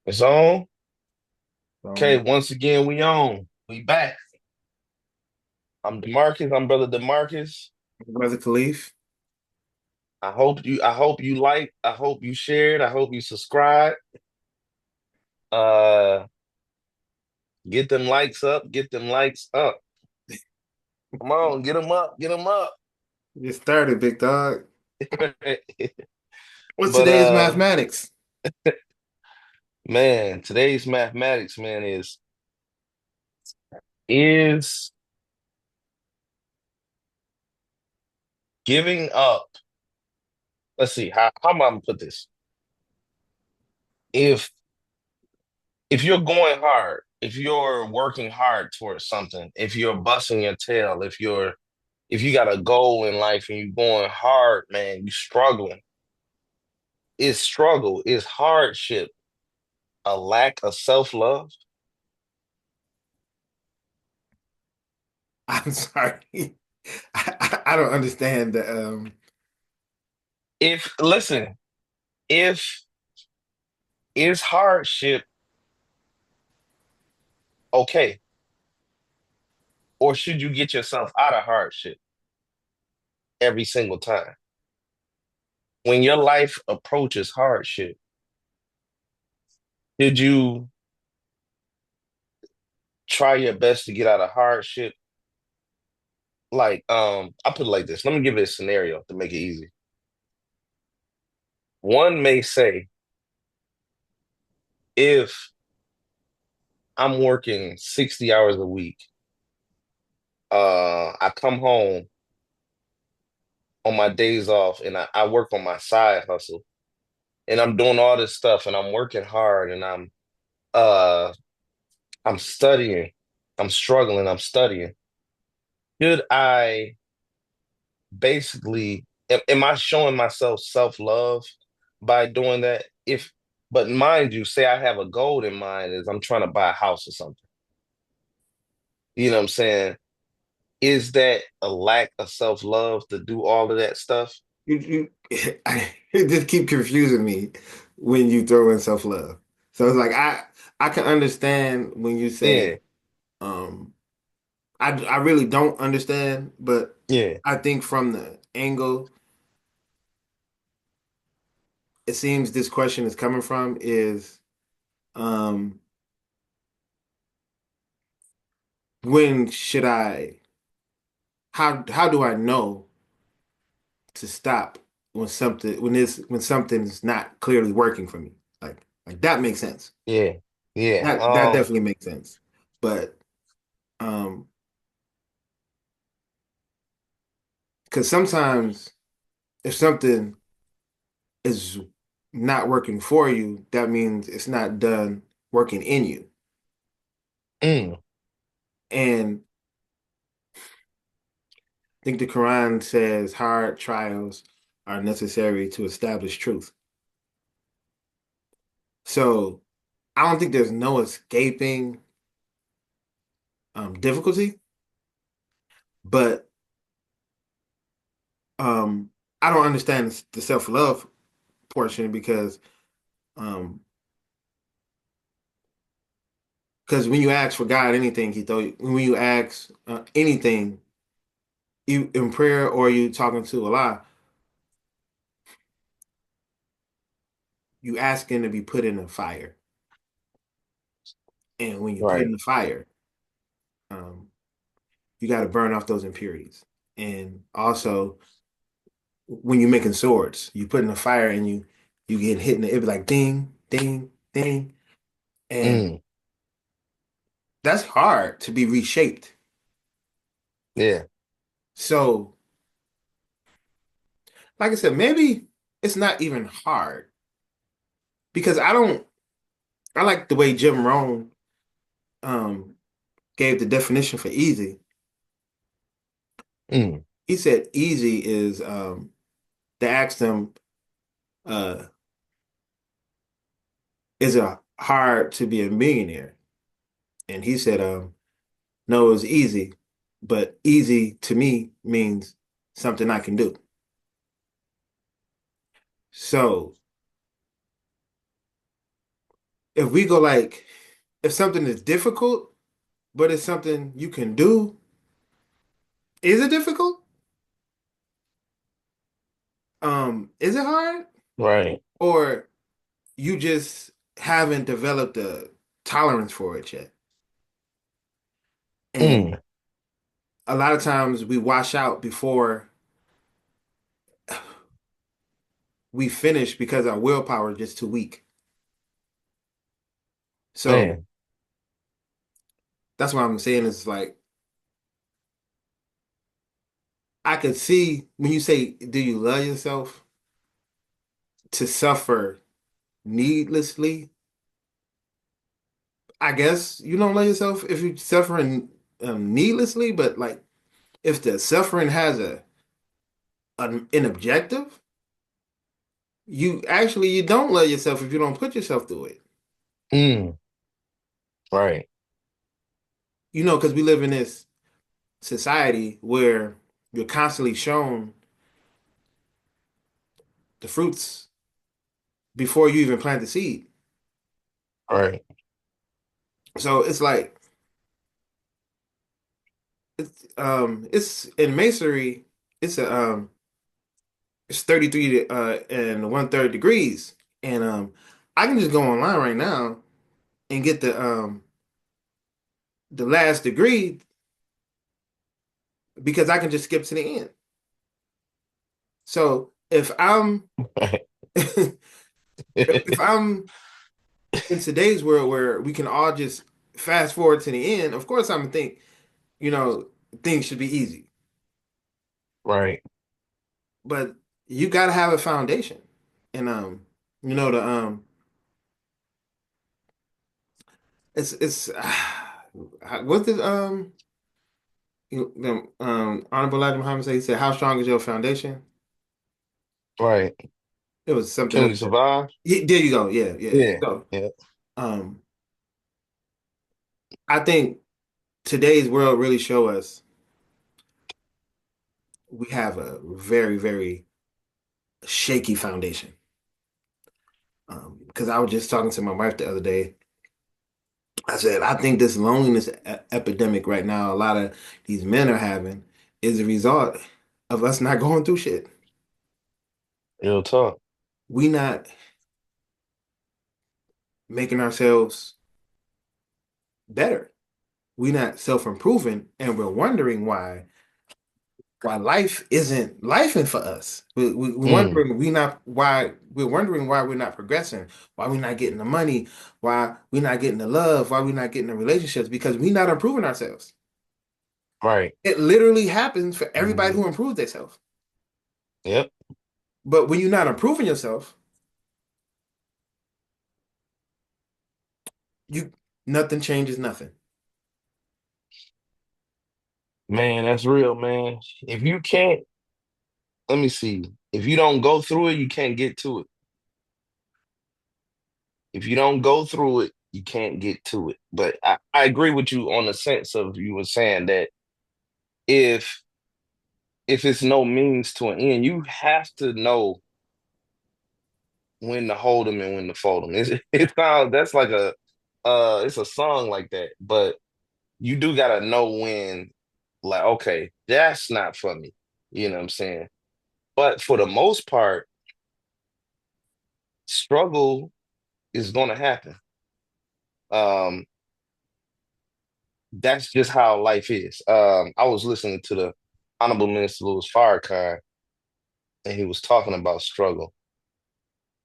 It's on. Okay, So, once again, we on. We back. I'm Demarcus. I'm brother Demarcus. Brother Khalif, I hope you like. I hope you shared. I hope you subscribe. Uh get them likes up. Get them likes up. Come on, get them up. Get them up. get started, big dog. What's But today's mathematics? man, today's mathematics, man, is giving up. Let's see, how am I gonna put this? If if you're going hard, if you're working hard towards something, if you're busting your tail, if you got a goal in life and you're going hard, man, you struggling. Is struggle, is hardship a lack of self-love? I'm sorry. I don't understand the If listen, if is hardship okay, or should you get yourself out of hardship every single time? When your life approaches hardship, did you try your best to get out of hardship? Like, I put it like this. Let me give it a scenario to make it easy. One may say, if I'm working 60 hours a week, I come home on my days off and I work on my side hustle and I'm doing all this stuff and I'm working hard and uh I'm studying, I'm struggling, I'm studying. Should I basically am I showing myself self-love by doing that? If but mind you, say I have a goal in mind is I'm trying to buy a house or something. You know what I'm saying? Is that a lack of self-love to do all of that stuff? it just keep confusing me when you throw in self-love. So it's like I can understand when you say Yeah, um I really don't understand, but yeah, I think from the angle it seems this question is coming from is um when should I how do I know to stop when something's not clearly working for me? Like that makes sense. yeah, yeah. That definitely makes sense. But um because sometimes if something is not working for you, that means it's not done working in you. Mm, And I think the Quran says hard trials are necessary to establish truth. So I don't think there's no escaping difficulty, but I don't understand the self-love portion um because when you ask for God anything, he throw you, when you ask anything, you in prayer or you talking to Allah, you asking to be put in the fire. And when you put in right. the fire, um, you got to burn off those impurities. And also, when you're making swords, you put in the fire and you get hit in the it be like ding, ding, ding, and Mm, that's hard to be reshaped. yeah, So, like I said, maybe it's not even hard because I like the way Jim Rohn um gave the definition for easy. mm, He said easy is they asked him uh is it hard to be a millionaire? And he said no, it's easy, but easy to me means something I can do. So if we go like, if something is difficult, but it's something you can do, is it difficult? Is it hard? Right. Or you just haven't developed a tolerance for it yet? And Mm, a lot of times we wash out before we finish because our willpower is just too weak. So man. that's what I'm saying is like, I could see when you say, do you love yourself to suffer needlessly? I guess you don't love yourself if you're suffering needlessly, but like if the suffering has an objective, you don't love yourself if you don't put yourself through it. Mm, right. Because we live in this society where you're constantly shown the fruits before you even plant the seed. Right. So it's like it's in masonry, it's a it's 33 and 1/3 degrees. And I can just go online right now and get the last degree because I can just skip to the end. So if I'm if I'm in today's world where we can all just fast forward to the end, of course I'm gonna think, you know, things should be easy. Right. But you gotta have a foundation. And the it's what did the Honorable Elijah Muhammad say? He said, "How strong is your foundation?" Right. It was something Can like we that. survive? Yeah, there you go. Yeah, yeah. Yeah. So, Yeah. um, I think today's world really show us we have a very, very shaky foundation. Because I was just talking to my wife the other day. I said, I think this loneliness epidemic right now, a lot of these men are having, is a result of us not going through shit. Real talk. We not making ourselves better. We not self-improving, and we're wondering why life isn't lifing for us. We're Mm, wondering why we're not progressing, why we're not getting the money, why we're not getting the love, why we're not getting the relationships, because we're not improving ourselves. right. It literally happens for everybody Mhm. who improves themselves. Yep. But when you're not improving yourself, you nothing changes nothing. Man, that's real, man. If you can't, let me see. If you don't go through it, you can't get to it. If you don't go through it, you can't get to it. But I agree with you on the sense of you were saying that if if it's no means to an end, you have to know when to hold them and when to fold them. It sounds that's like a it's a song like that, but you do gotta know when, like, okay, that's not for me. You know what I'm saying? But for the most part, struggle is gonna happen. Um, that's just how life is. I was listening to the Honorable Minister Louis Farrakhan, and he was talking about struggle.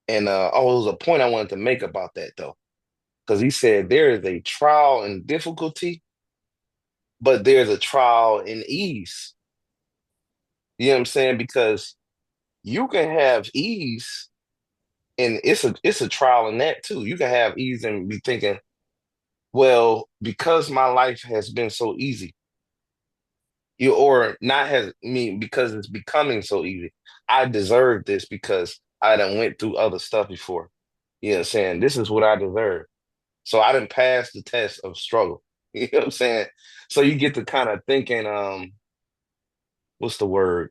And oh, it was a point I wanted to make about that though, because he said there is a trial and difficulty, but there's a trial in ease. You know what I'm saying? Because you can have ease, and it's a trial in that too. You can have ease and be thinking, well, because my life has been so easy, you or not has me because it's becoming so easy. I deserve this because I done went through other stuff before. You know what I'm saying? This is what I deserve. So I didn't pass the test of struggle. You know what I'm saying? So you get to kind of thinking, what's the word?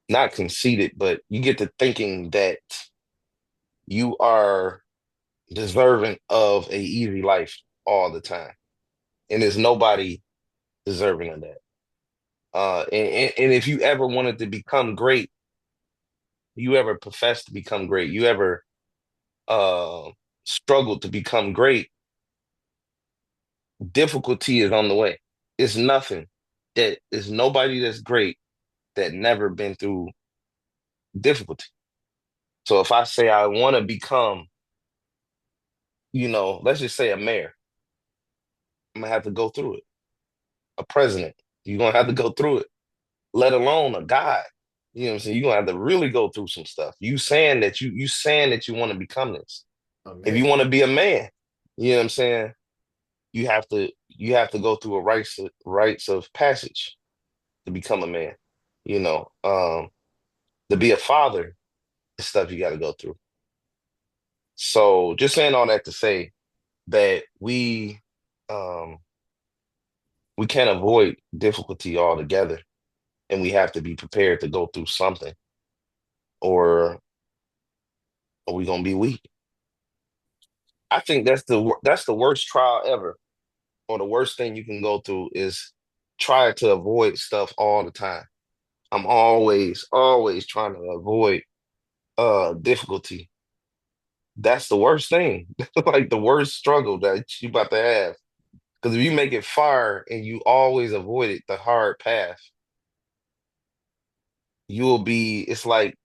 Not conceited, but you get to thinking that you are. deserving of a easy life all the time. And there's nobody deserving of that. And if you ever wanted to become great, you ever profess to become great, you ever uh struggled to become great, difficulty is on the way. It's nothing that is nobody that's great that never been through difficulty. So if I say I want to become, let's just say a mayor, I'm gonna have to go through it. A president, you're gonna have to go through it, let alone a guy. You know what I'm saying? You're gonna have to really go through some stuff. You saying that you want to become this. Oh If man. you want to be a man, you know what I'm saying? You have to go through a rites of passage to become a man. You know, to be a father, the stuff you got to go through. So just saying all that to say that um we can't avoid difficulty altogether, and we have to be prepared to go through something, or are we gonna be weak? I think that's the worst trial ever, or the worst thing you can go through is try to avoid stuff all the time. I'm always, always trying to avoid difficulty. That's the worst thing. Like the worst struggle that you about to have. Because if you make it far and you always avoid it, the hard path, it's like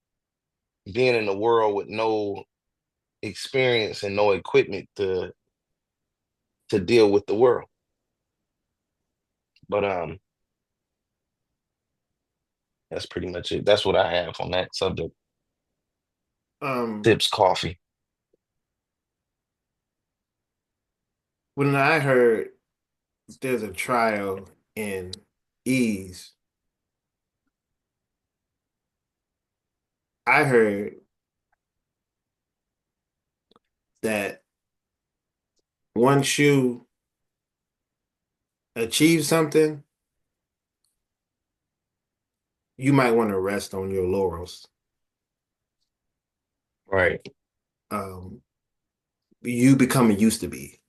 being in a world with no experience and no equipment to deal with the world. But that's pretty much it. That's what I have on that subject. Um, Sips coffee. when I heard there's a trial in ease, I heard that once you achieve something, you might want to rest on your laurels. Right. Um, you become a used to be.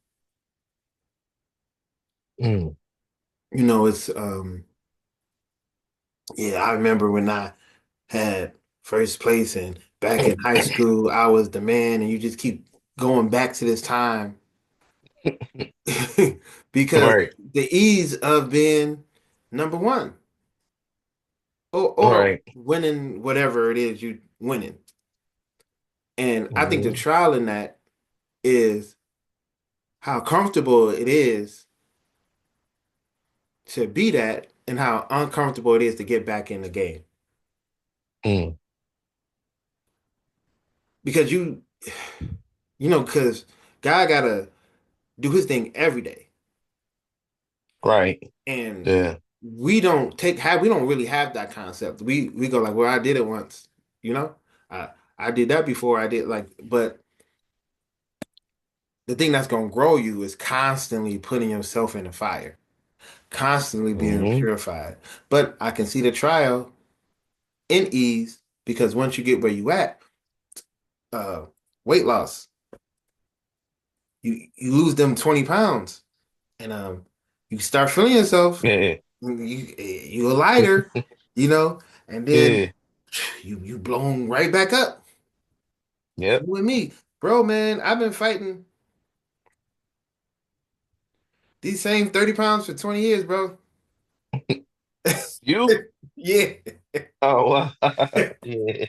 Mm. It's yeah, I remember when I had first place and back in high school, I was the man, and you just keep going back to this time because Right. the ease of being number one or Right. winning whatever it is you winning. And I think the Mhm. trial in that is how comfortable it is to be that and how uncomfortable it is to get back in the game. Mm. Because because God gotta do his thing every day. Right. And Yeah. we don't really have that concept. We go like, well, I did it once, you know? I I did that before. I did like, but the thing that's gonna grow you is constantly putting yourself in the fire, constantly being Hmm. purified. But I can see the trial in ease because once you get where you at, uh, weight loss, you lose them 20 pounds, and you start feeling yourself. Yeah. You're lighter, you know, and then Yeah. you blown right back up. Yep. You and me, bro, man. I've been fighting these same 30 pounds for 20 years, bro. You? Yeah. Oh, wow. Yeah.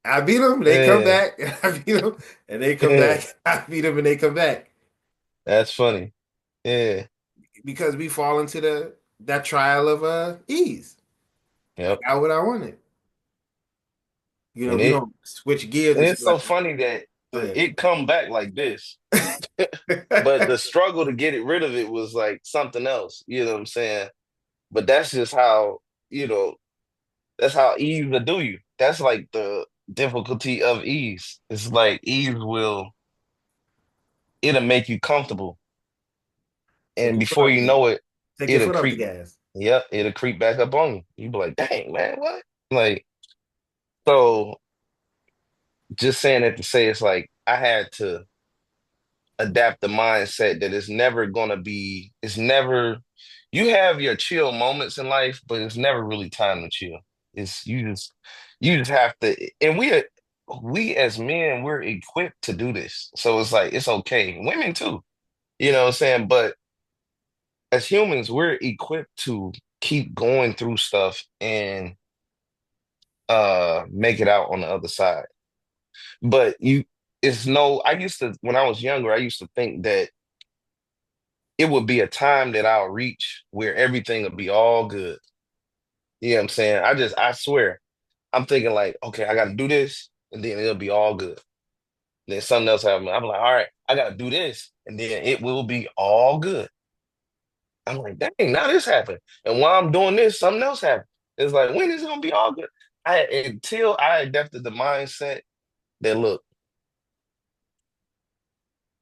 I beat them, they come Yeah. back. I beat them, and they come Yeah. back. I beat them, and they come back That's funny. Yeah. because we fall into the that trial of ease. I Yep. got what I wanted. And We it don't switch gears and and it's be like, so funny that go ahead. it come back like this. But the struggle to get it rid of it was like something else. You know what I'm saying? But that's just how, you know, that's how ease will do you. That's like the difficulty of ease. It's like it'll make you comfortable. Take And your foot before off you the gas. know it, Take your it'll foot off the creep, gas. yep, it'll creep back up on you. You be like, dang, man, what? Like, so just saying that to say it's like I had to. adapt the mindset that it's never gonna be, it's never, you have your chill moments in life, but it's never really time to chill. It's you just have to, and we as men, we're equipped to do this. So it's like it's okay. Women too, you know what I'm saying? But as humans, we're equipped to keep going through stuff and make it out on the other side. But you it's no, I used to, when I was younger, I used to think that it would be a time that I'll reach where everything will be all good. You know what I'm saying? I swear, I'm thinking like, okay, I got to do this, and then it'll be all good. Then something else happens. I'm like, all right, I got to do this, and then it will be all good. I'm like, dang, now this happened. And while I'm doing this, something else happened. It's like, when is it gonna be all good? Until I adapted the mindset that look,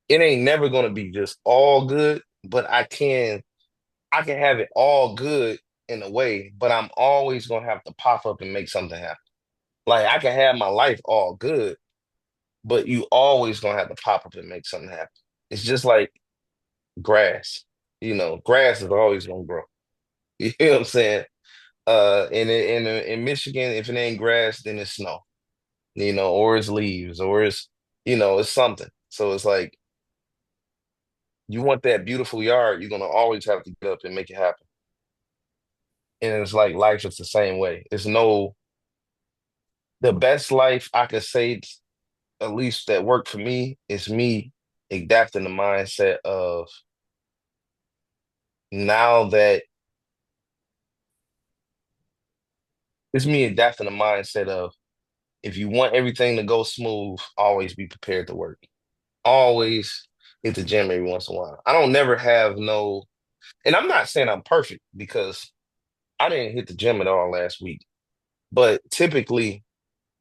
it ain't never gonna be just all good, but I can have it all good in a way, but I'm always gonna have to pop up and make something happen. Like I can have my life all good, but you always gonna have to pop up and make something happen. It's just like grass. You know, grass is always gonna grow. You know what I'm saying? In Michigan, if it ain't grass, then it's snow. You know, or it's leaves, or it's it's something. So it's like you want that beautiful yard, you're gonna always have to get up and make it happen. And it's like life is the same way. It's no the best life I could say, at least that worked for me, is me adapting the mindset of now that it's me adapting the mindset of if you want everything to go smooth, always be prepared to work. Always hit the gym every once in a while. I don't never have no, and I'm not saying I'm perfect because I didn't hit the gym at all last week, but typically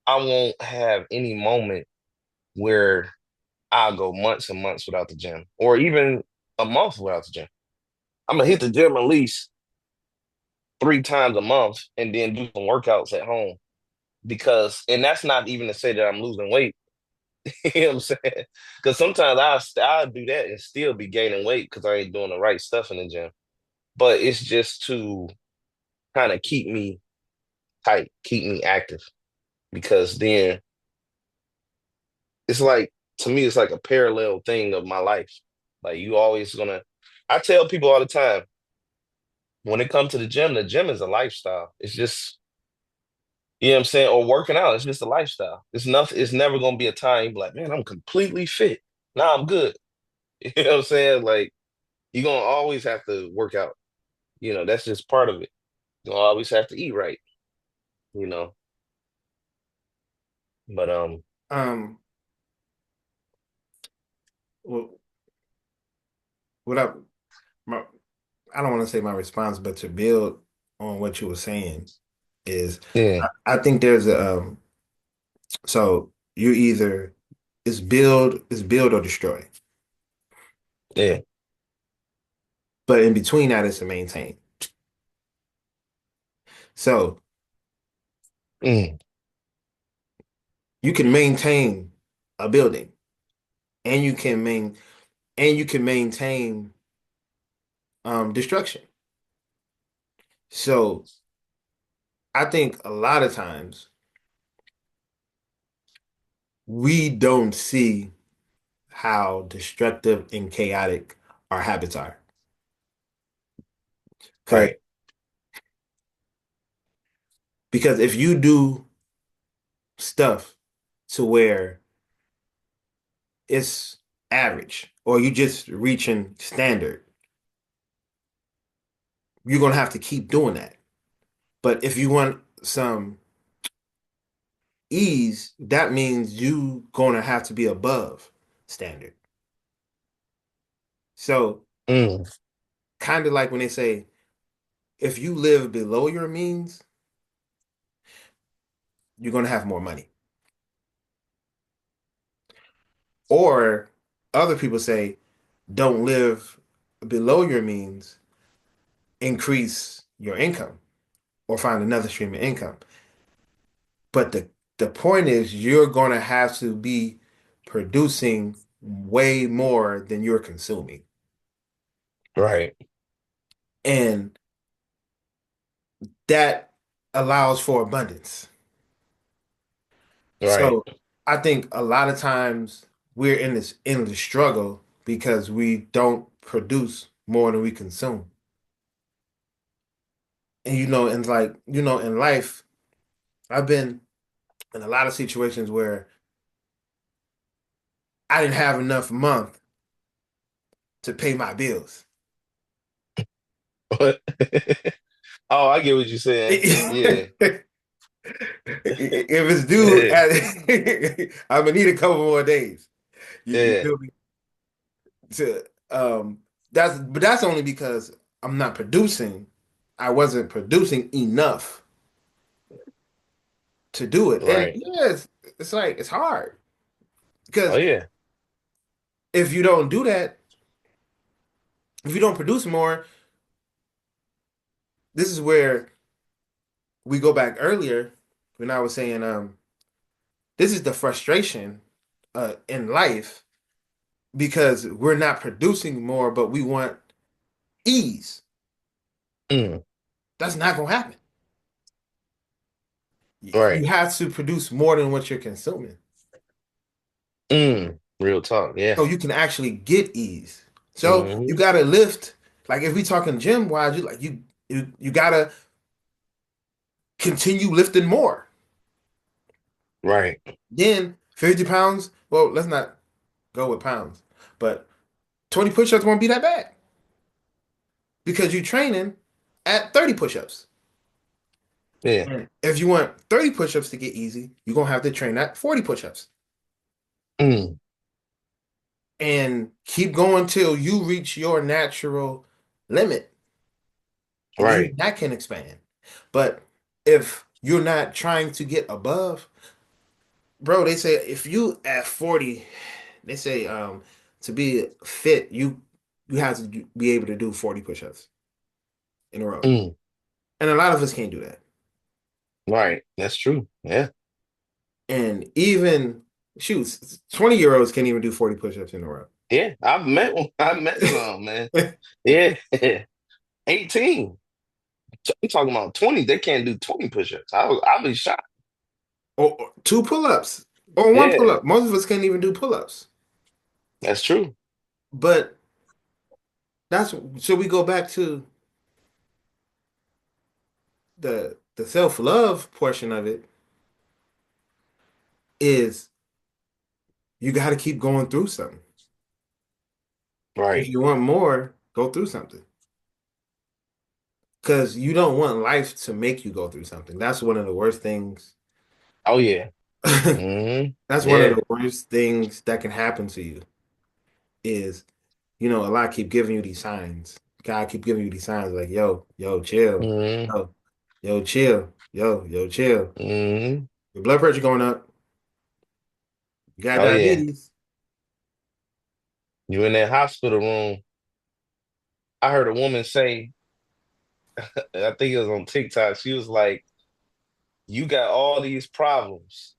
I won't have any moment where I'll go months and months without the gym, or even a month without the gym. I'm gonna hit the gym at least 3 times a month and then do some workouts at home because, and that's not even to say that I'm losing weight. You know what I'm saying? Because sometimes I'll do that and still be gaining weight because I ain't doing the right stuff in the gym. But it's just to kind of keep me tight, keep me active because then it's like, to me, it's like a parallel thing of my life. Like you always gonna, I tell people all the time, when it comes to the gym is a lifestyle. It's just, you know what I'm saying? Or working out, it's just a lifestyle. It's nothing, it's never gonna be a time you be like, man, I'm completely fit. Now I'm good. You know what I'm saying? Like you're gonna always have to work out. You know, that's just part of it. You'll always have to eat right, you know. But Um, well, what I my I don't want to say my response, but to build on what you were saying is yeah, I think there's a so you either it's build or destroy. yeah. But in between that is to maintain. So Mm, you can maintain a building and you can maintain destruction. So I think a lot of times we don't see how destructive and chaotic our habits are. Because right. because if you do stuff to where it's average or you just reaching standard, you're gonna have to keep doing that. But if you want some ease, that means you gonna have to be above standard. So Mm, kind of like when they say if you live below your means, you're gonna have more money. Or other people say don't live below your means, increase your income or find another stream of income. But the point is you're gonna have to be producing way more than you're consuming. Right. And that allows for abundance. Right. So I think a lot of times we're in this endless struggle because we don't produce more than we consume. And and like, in life, I've been in a lot of situations where I didn't have enough month to pay my bills. Oh, I get what you're saying. Yeah. If it's due, Yeah. I'm gonna need a couple more days. You Yeah. feel me? To but that's only because I'm not producing. I wasn't producing enough to do it. And Right. yeah, it's like it's hard Oh because yeah. if you don't do that, if you don't produce more, this is where we go back earlier when I was saying this is the frustration in life because we're not producing more, but we want ease. Mm. That's not gonna happen. You Right. have to produce more than what you're consuming. Mm. Real talk. Yeah. So you can actually get ease. So you Hmm. gotta lift. Like if we talking gym wise, you gotta continue lifting more. Right. Then 50 pounds. Well, let's not go with pounds, but 20 push-ups won't be that bad because you're training at 30 push-ups. Yeah. And if you want 30 push-ups to get easy, you're gonna have to train at 40 push-ups Mm. and keep going till you reach your natural limit. And then Right. that can expand. But if you're not trying to get above, bro, they say if you at 40, they say to be fit, you have to be able to do 40 push-ups in a row. Mm. And a lot of us can't do that. Right. That's true. Yeah. And even shoot, 20-year-olds can't even do 40 push-ups in a row. Yeah. I've met one. I've met some, man. Yeah. 18. I'm talking about 20. They can't do 20 push-ups. I'll be shocked. Or two pull-ups or one Yeah. pull-up. Most of us can't even do pull-ups. That's true. But that's so we go back to the self-love portion of it is you got to keep going through something. If Right. you want more, go through something. Because you don't want life to make you go through something. That's one of the worst things. Oh yeah. That's Hmm. one of Yeah. the worst things that can happen to you is, a lot keep giving you these signs. God keep giving you these signs like, yo, chill. Hmm. Yo, chill. Yo, chill. Hmm. Your blood pressure going up. You got Oh yeah. diabetes. You in that hospital room. I heard a woman say, I think it was on TikTok, she was like, you got all these problems,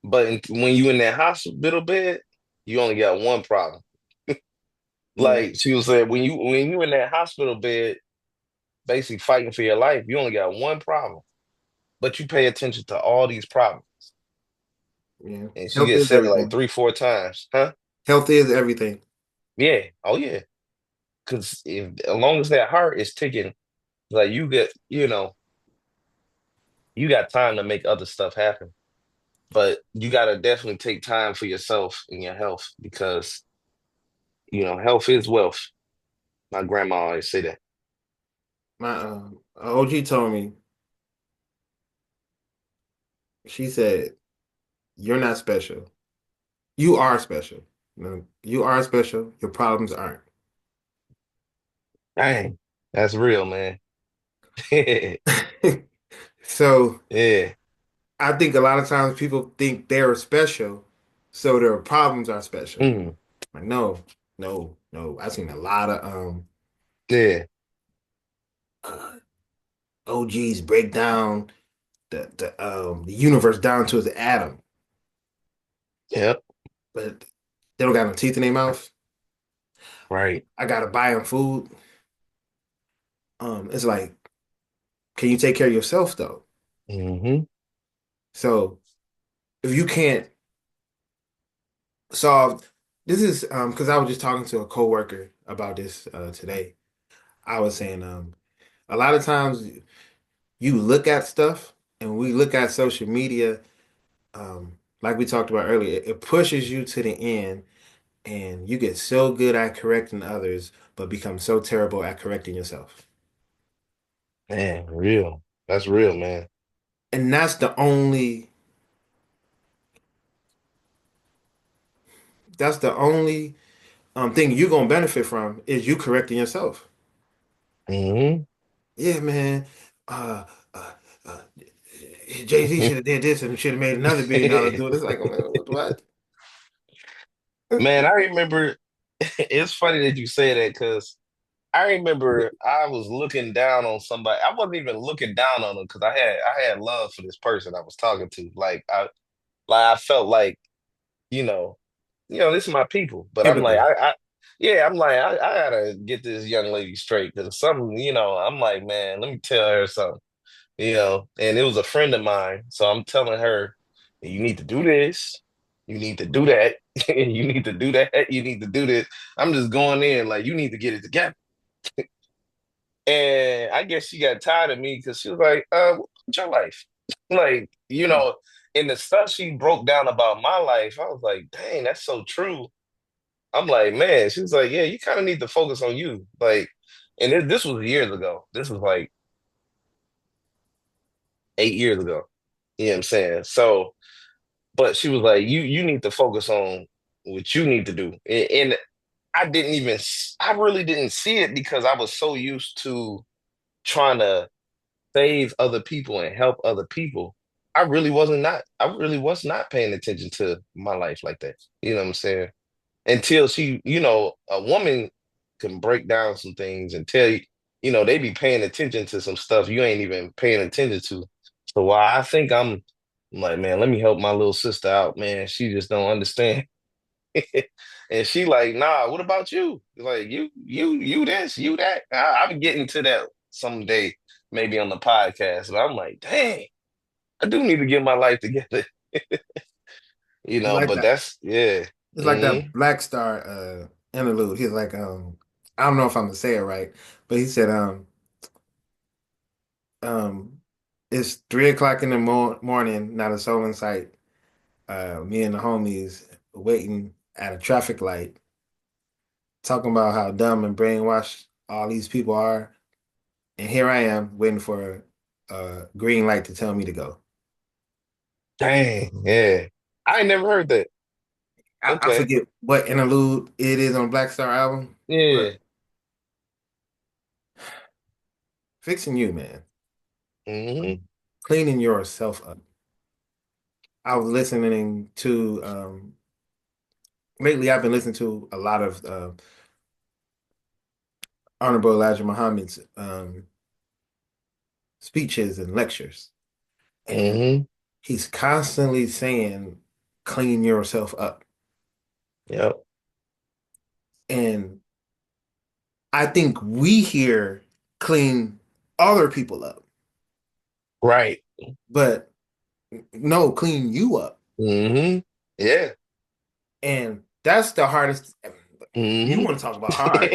but when you in that hospital bed, you only got one problem. Yeah, Like she was saying, when you in that hospital bed, basically fighting for your life, you only got one problem, but you pay attention to all these problems. yeah. And she Health gets is said it like everything. three, four times. Huh? Health is everything. Yeah. Oh yeah. Because if as long as that heart is ticking, like you got time to make other stuff happen. But you gotta definitely take time for yourself and your health because health is wealth. My grandma always say that. My OG told me, she said, "You're not special. You are special. No, you are special. Your problems aren't." Dang, that's real, man. So Yeah. I think a lot of times people think they're special, so their problems are special. Mm. Like, no, no, no. I've seen a lot of Yeah. uh, OGs break down the universe down to its atom. Yep. But They don't got no teeth in their mouth. Right. I gotta buy them food. It's like, can you take care of yourself though? Hmm. So if you can't solve this is because I was just talking to a coworker about this today. I was saying a lot of times you look at stuff and we look at social media like we talked about earlier, it pushes you to the end and you get so good at correcting others but become so terrible at correcting yourself. Man, real. That's real, man. And that's the only thing you're gonna benefit from is you correcting yourself. Hmm. Yeah, man. Uh, uh, uh, Jay-Z should have did this and should have made another $1 billion deal. It's like, what? Man, I remember it's funny that you say that because I remember I was looking down on somebody. I wasn't even looking down on them because I had love for this person I was talking to. I felt like, you know, this is my people. But I'm like, Empathy. yeah, I'm like, I gotta get this young lady straight because something, I'm like, man, let me tell her something, and it was a friend of mine. So I'm telling her, you need to do this, you need to do that, you need to do that, you need to do this. I'm just going in like, you need to get it together. And I guess she got tired of me because she was like, what's your life? Like, and the stuff she broke down about my life, I was like, dang, that's so true. I'm like, man, she was like, yeah, you kind of need to focus on you. Like, and this was years ago. This was like 8 years ago. You know what I'm saying? So, but she was like, you need to focus on what you need to do. And I really didn't see it because I was so used to trying to save other people and help other people. I really was not paying attention to my life like that. You know what I'm saying? Until a woman can break down some things and tell you, they be paying attention to some stuff you ain't even paying attention to. So while I'm like, man, let me help my little sister out, man. She just don't understand. And she like, nah, what about you? Like you this, you that. I'll be getting to that someday, maybe on the podcast. But I'm like, dang, I do need to get my life together, It's like but that. that's yeah. It's like Hmm. that Black Star interlude. He's like, I don't know if I'm gonna say it right, but he said, um, it's 3 o'clock in the morning, not a soul in sight. Me and the homies waiting at a traffic light, talking about how dumb and brainwashed all these people are. And here I am waiting for a green light to tell me to go. Dang, yeah. I ain't never heard that. I Okay. forget what interlude it is on Black Star album, but Yeah. fixing you, man, Hmm. cleaning yourself up. I was listening to lately. I've been listening to a lot of Honorable Elijah Muhammad's speeches and lectures, and Hmm. he's constantly saying, "Clean yourself up." Yep. And I think we hear clean other people up, Right. but no, clean you up. Hmm. Yeah. And that's the hardest. You Hmm. want to talk about hard.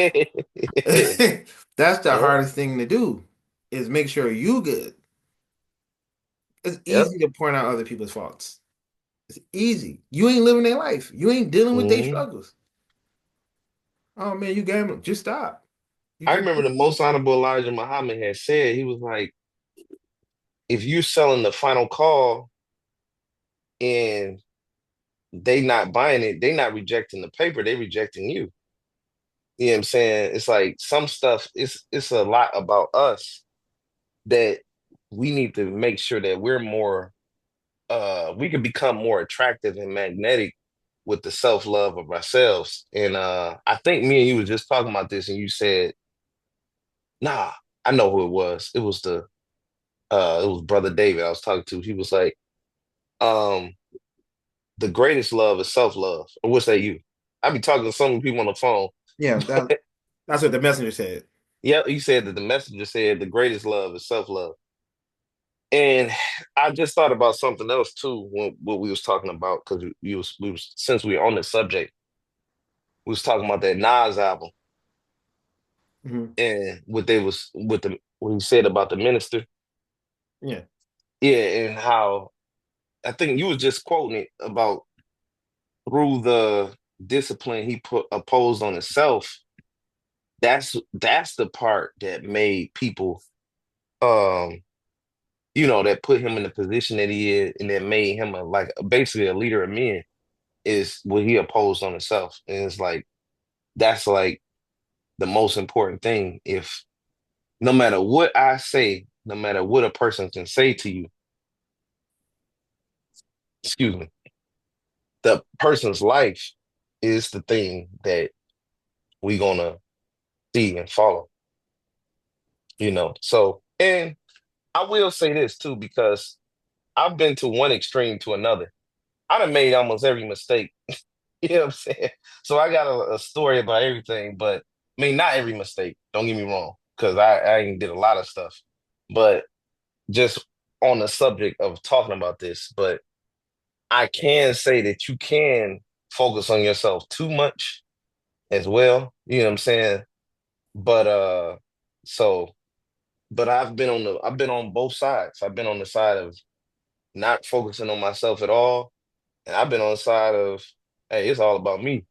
That's the Yep. hardest thing to do is make sure you good. It's Yep. easy to point out other people's faults. It's easy. You ain't living their life. You ain't dealing with their Hmm. struggles. Oh man, you gambling. Just stop. You I just remember the most honorable Elijah Muhammad had said, he was like, if you're selling the final call and they not buying it, they not rejecting the paper, they rejecting you. You know what I'm saying? It's like some stuff, it's a lot about us that we need to make sure that we can become more attractive and magnetic with the self-love of ourselves. And I think me and you was just talking about this and you said, nah, I know who it was. It was Brother David I was talking to. He was like, um, the greatest love is self-love. Or what's that you? I be talking to so many people on the phone. Yeah, that's what the messenger said. Yeah, you said that the messenger said the greatest love is self-love. And I just thought about something else too when what we was talking about because we was since we were on the subject, we was talking about that Nas album Hmm. and what they was what he said about the minister. Yeah. Yeah, and how I think you was just quoting it about through the discipline he put opposed on himself. That's the part that made people um that put him in the position that he is and that made him basically a leader of men is what he opposed on himself. And it's like that's like the most important thing. If no matter what I say, no matter what a person can say to you, excuse me, the person's life is the thing that we gonna see and follow, So, and I will say this too, because I've been to one extreme to another. I done made almost every mistake. You know what I'm saying? So I got a story about everything, but I mean, not every mistake. Don't get me wrong, because I ain't did a lot of stuff. But just on the subject of talking about this, but I can say that you can focus on yourself too much as well. You know what I'm saying? But so but I've been on both sides. I've been on the side of not focusing on myself at all, and I've been on the side of, hey, it's all about me,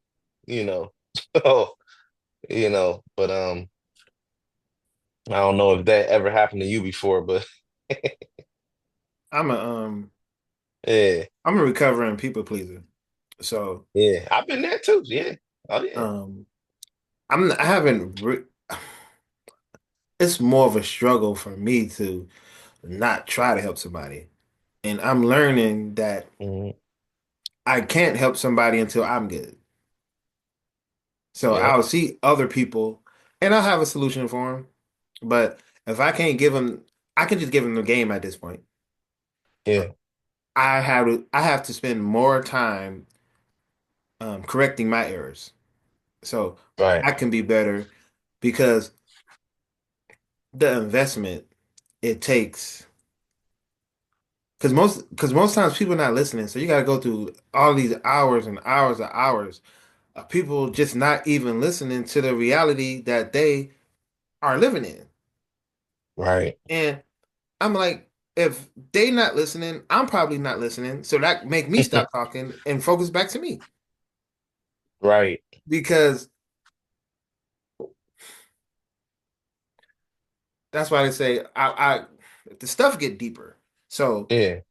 you know. So, but I don't know if that ever happened to you before, but I'm a um yeah, I'm a recovering people pleaser. So yeah, I've been there too. Yeah. Oh yeah. um I haven't it's more of a struggle for me to not try to help somebody. And I'm learning that Mhm. I can't help somebody until I'm good. So Yep. I'll see other people and I'll have a solution for them. But if I can't give them, I can just give them the game at this point. Uh, Yeah. I have to spend more time correcting my errors. So Right. I can be better because the investment it takes because most times people are not listening. So you got to go through all these hours and hours and hours of people just not even listening to the reality that they are living in. Right. And I'm like, if they not listening, I'm probably not listening. So that make me stop talking and focus back to me. Right. Because that's why they say the stuff get deeper. So Yeah.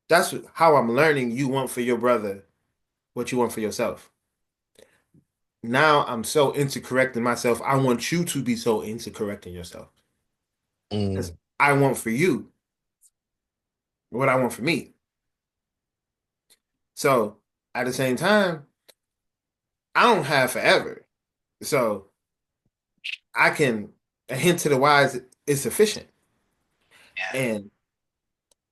that's how I'm learning you want for your brother what you want for yourself. Now I'm so into correcting myself. I want you to be so into correcting yourself. Because Mm. I want for you what I want for me. So at the same time, I don't have forever. So I can a hint to the wise is sufficient. And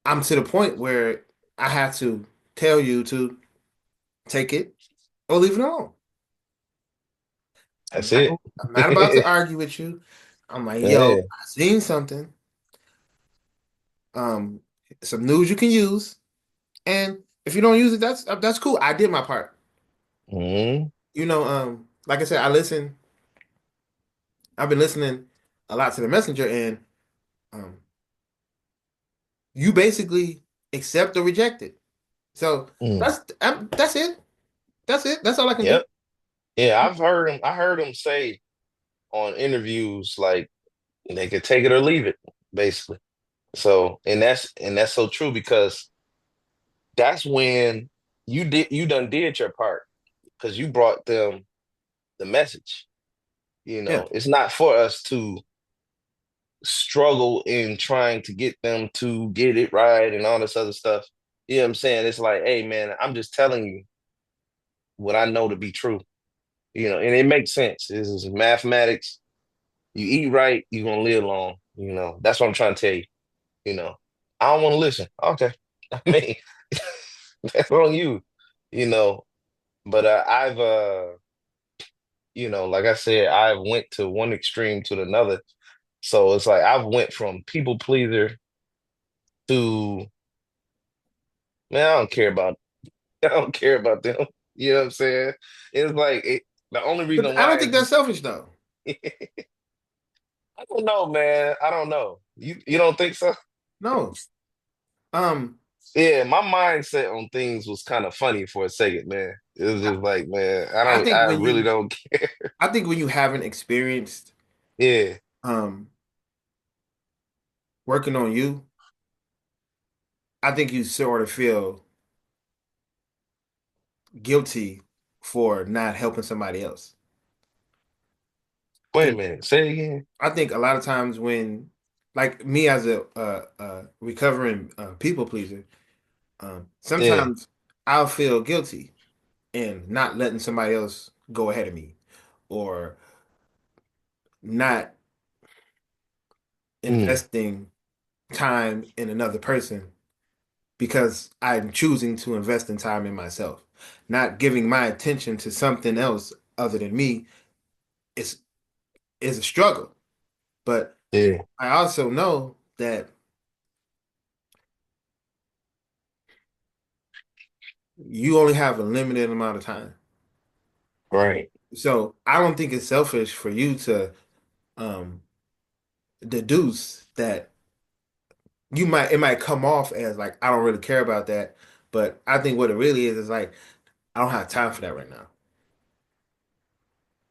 I'm to the point where I have to tell you to take it or leave it alone. I'm That's not, it. I'm not about to argue with you. I'm like, yo, Yeah. I seen something, um, some news you can use, and if you don't use it, that's cool. I did my part. Mm. Like I said, I listen. I've been listening a lot to the messenger, and um, you basically accept or reject it. So Mm. that's it. That's it. That's all I can do. Yep. Yeah, I heard him say on interviews like they could take it or leave it, basically. So, and that's so true because that's when you done did your part because you brought them the message. Yeah. It's not for us to struggle in trying to get them to get it right and all this other stuff. You know what I'm saying? It's like, hey man, I'm just telling you what I know to be true. And it makes sense. This is mathematics. You eat right, you're gonna live long. That's what I'm trying to tell you. You know, I don't want to listen. Okay. I mean, that's on you. You know, But I've like I said, I went to one extreme to another. So it's like I've went from people pleaser to man, I don't care about I don't care about them. You know what I'm saying? It's like the only reason But I why don't think that's is selfish though. I don't know, man. I don't know. You don't think so? No. Um, Yeah, my mindset on things was kind of funny for a second, man. It was I, just like, man, I think I when really you don't care. I think when you haven't experienced Yeah. um working on you, I think you sort of feel guilty for not helping somebody else. Wait a And minute. Say it again. I think a lot of times when, like me as a recovering people pleaser, Yeah. sometimes I'll feel guilty in not letting somebody else go ahead of me or not Mm, investing time in another person because I'm choosing to invest in time in myself. Not giving my attention to something else other than me is is a struggle. But yeah. I also know that you only have a limited amount of time. Right. So I don't think it's selfish for you to um deduce that it might come off as like I don't really care about that, but I think what it really is like I don't have time for that right now.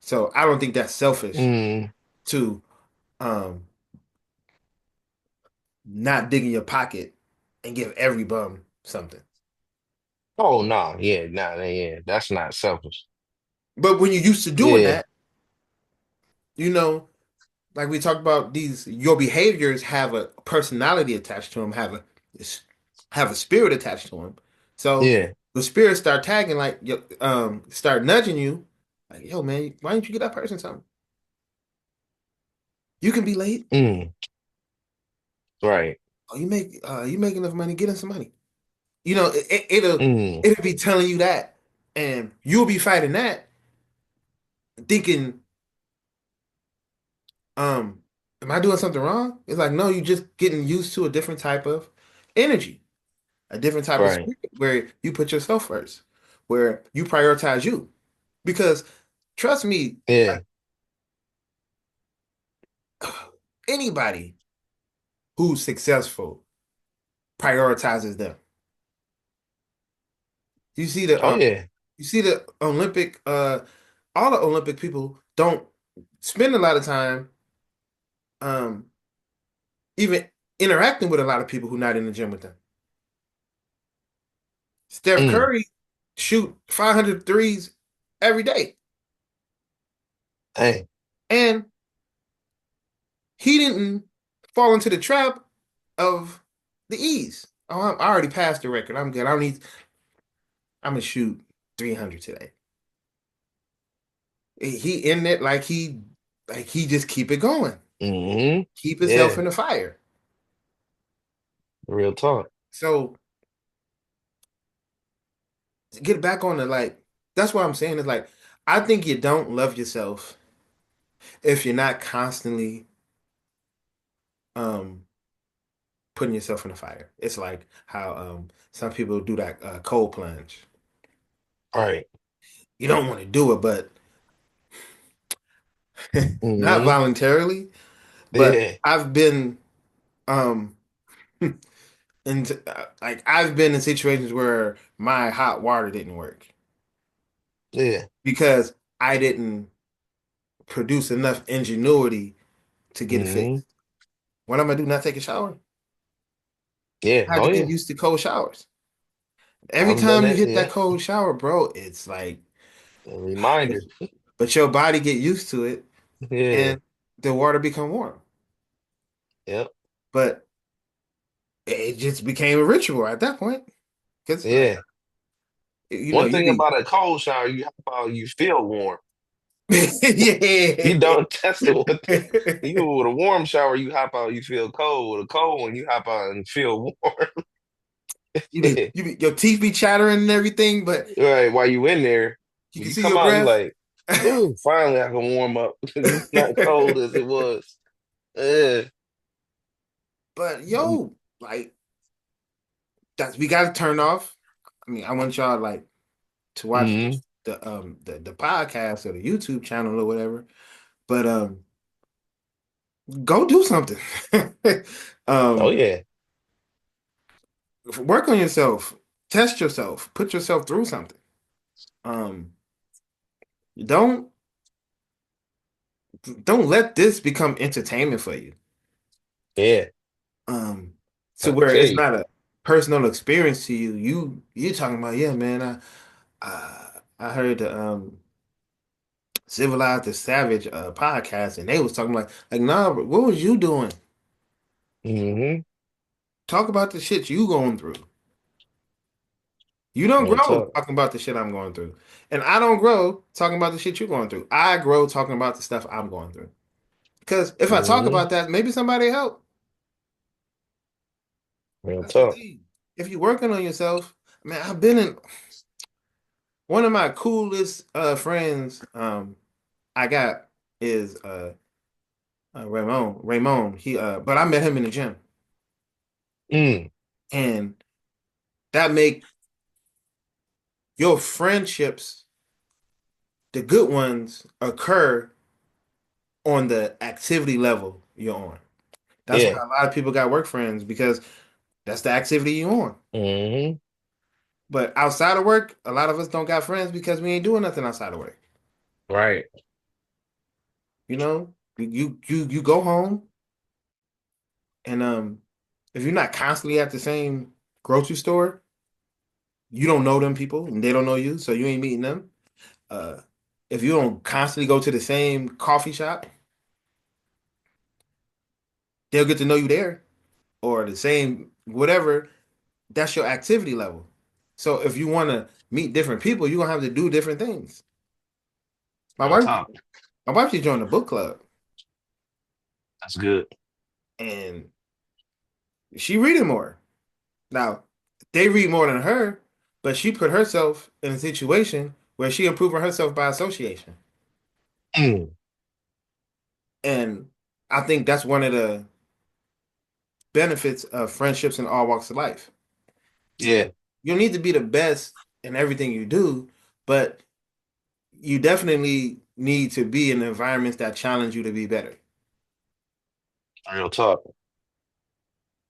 So I don't think that's selfish Mm. to um not dig in your pocket and give every bum something. Oh no. Yeah. Nah. Yeah. That's not selfish. But when you're used to doing Yeah. that, you know, like we talked about, these your behaviors have a personality attached to them, have a spirit attached to them. So Yeah. the spirits start tagging, like start nudging you, like, yo, man, why don't you get that person something? You can be late. Mm. Right. Oh, you make enough money, get in some money. You know, Mm. it'll be telling you that, and you'll be fighting that, thinking, um, am I doing something wrong? It's like, no, you're just getting used to a different type of energy, a different type of Right. spirit where you put yourself first, where you prioritize you. Because trust me, Yeah. anybody who's successful prioritizes them. You see the Oh yeah. Olympic all the Olympic people don't spend a lot of time um even interacting with a lot of people who are not in the gym with them. Steph Mm. Curry shoot 500 threes every day. Dang. And he didn't fall into the trap of the ease. Oh, I already passed the record. I'm good. I don't need. I'm gonna shoot 300 today. He in it like he just keep it going. Hmm. Keep himself Yeah. in the fire. Real talk. So get back on the like. That's what I'm saying is like I think you don't love yourself if you're not constantly um putting yourself in the fire. It's like how some people do that cold plunge. Right. You don't want to do it, but not Hmm. voluntarily. But Yeah. I've been um in like I've been in situations where my hot water didn't work Yeah. because I didn't produce enough ingenuity to get it Hmm. fixed. What am I do? Not take a shower? Yeah. I had Oh to get yeah. used to cold showers. Every I've done time you that. hit that Yeah. cold shower, bro, it's like, A reminder. but your body get used to it Yeah. and the water become warm. Yep. But it just became a ritual at that point. Because like, Yeah. you know, One you thing be about a cold shower, you hop out, you feel warm. You yeah. don't test it with you with a warm shower, you hop out, you feel cold. With a cold one, you hop out and feel warm. You be your teeth be chattering and everything, but Right, while you in there. You When can you see come your out, you breath. like, ooh, finally I can warm up. It's not cold as it was. Yeah. But yo, like that's we gotta turn off. I mean, I want y'all like to watch Mm-hmm. the podcast or the YouTube channel or whatever. But go do something. Oh um, yeah. work on yourself, test yourself, put yourself through something. Um, don't don't let this become entertainment for you. Yeah. Um, to I where tell it's you. not a personal experience to you. You talking about, yeah, man. I heard the Civilized the Savage podcast, and they was talking like, nah, bro, what was you doing? Mm-hmm. Talk about the shit you going through. You don't Real grow talk. talking about the shit I'm going through. And I don't grow talking about the shit you're going through. I grow talking about the stuff I'm going through. Because if I talk Mm-hmm. about that, maybe somebody help. Real That's the talk. thing. If you're working on yourself, man, I've been in one of my coolest friends I got is Ramon. Ramon. He but I met him in the gym. Mm. And that make your friendships, the good ones, occur on the activity level you're on. That's why Yeah. a lot of people got work friends because that's the activity you're on. Mm-hmm. But outside of work, a lot of us don't got friends because we ain't doing nothing outside of work. Right. You know, you go home and if you're not constantly at the same grocery store, you don't know them people and they don't know you, so you ain't meeting them. Uh, if you don't constantly go to the same coffee shop, they'll get to know you there or the same whatever. That's your activity level. So if you want to meet different people, you're gonna have to do different things. My Real wife, talk. my wife just joined a book club That's good. and she reading more. Now, they read more than her, but she put herself in a situation where she improving herself by association. Mm. And I think that's one of the benefits of friendships in all walks of life. Yeah. You don't need to be the best in everything you do, but you definitely need to be in environments that challenge you to be better. Real talk.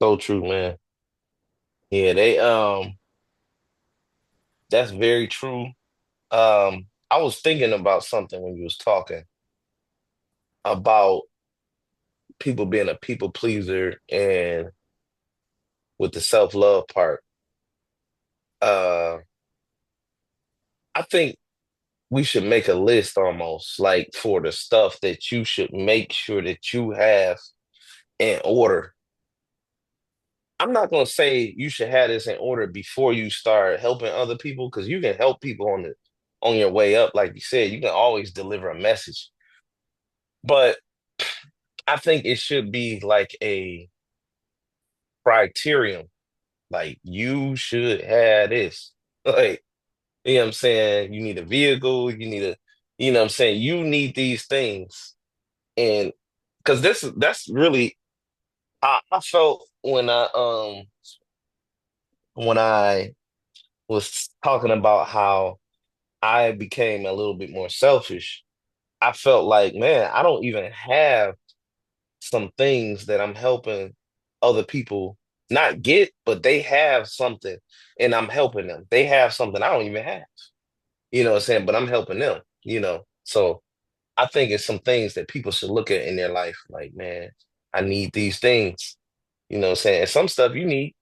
So true, man. Yeah, that's very true. I was thinking about something when you was talking about people being a people pleaser and with the self-love part. Uh, I think we should make a list almost like for the stuff that you should make sure that you have in order. I'm not gonna say you should have this in order before you start helping other people because you can help people on your way up. Like you said, you can always deliver a message. But I think it should be like a criterion. Like you should have this. Like, you know what I'm saying? You need a vehicle, you need a, you know what I'm saying? You need these things. And because that's really I felt when I was talking about how I became a little bit more selfish. I felt like, man, I don't even have some things that I'm helping other people not get, but they have something and I'm helping them. They have something I don't even have. You know what I'm saying? But I'm helping them, you know. So I think it's some things that people should look at in their life. Like, man, I need these things. You know what I'm saying? And some stuff you need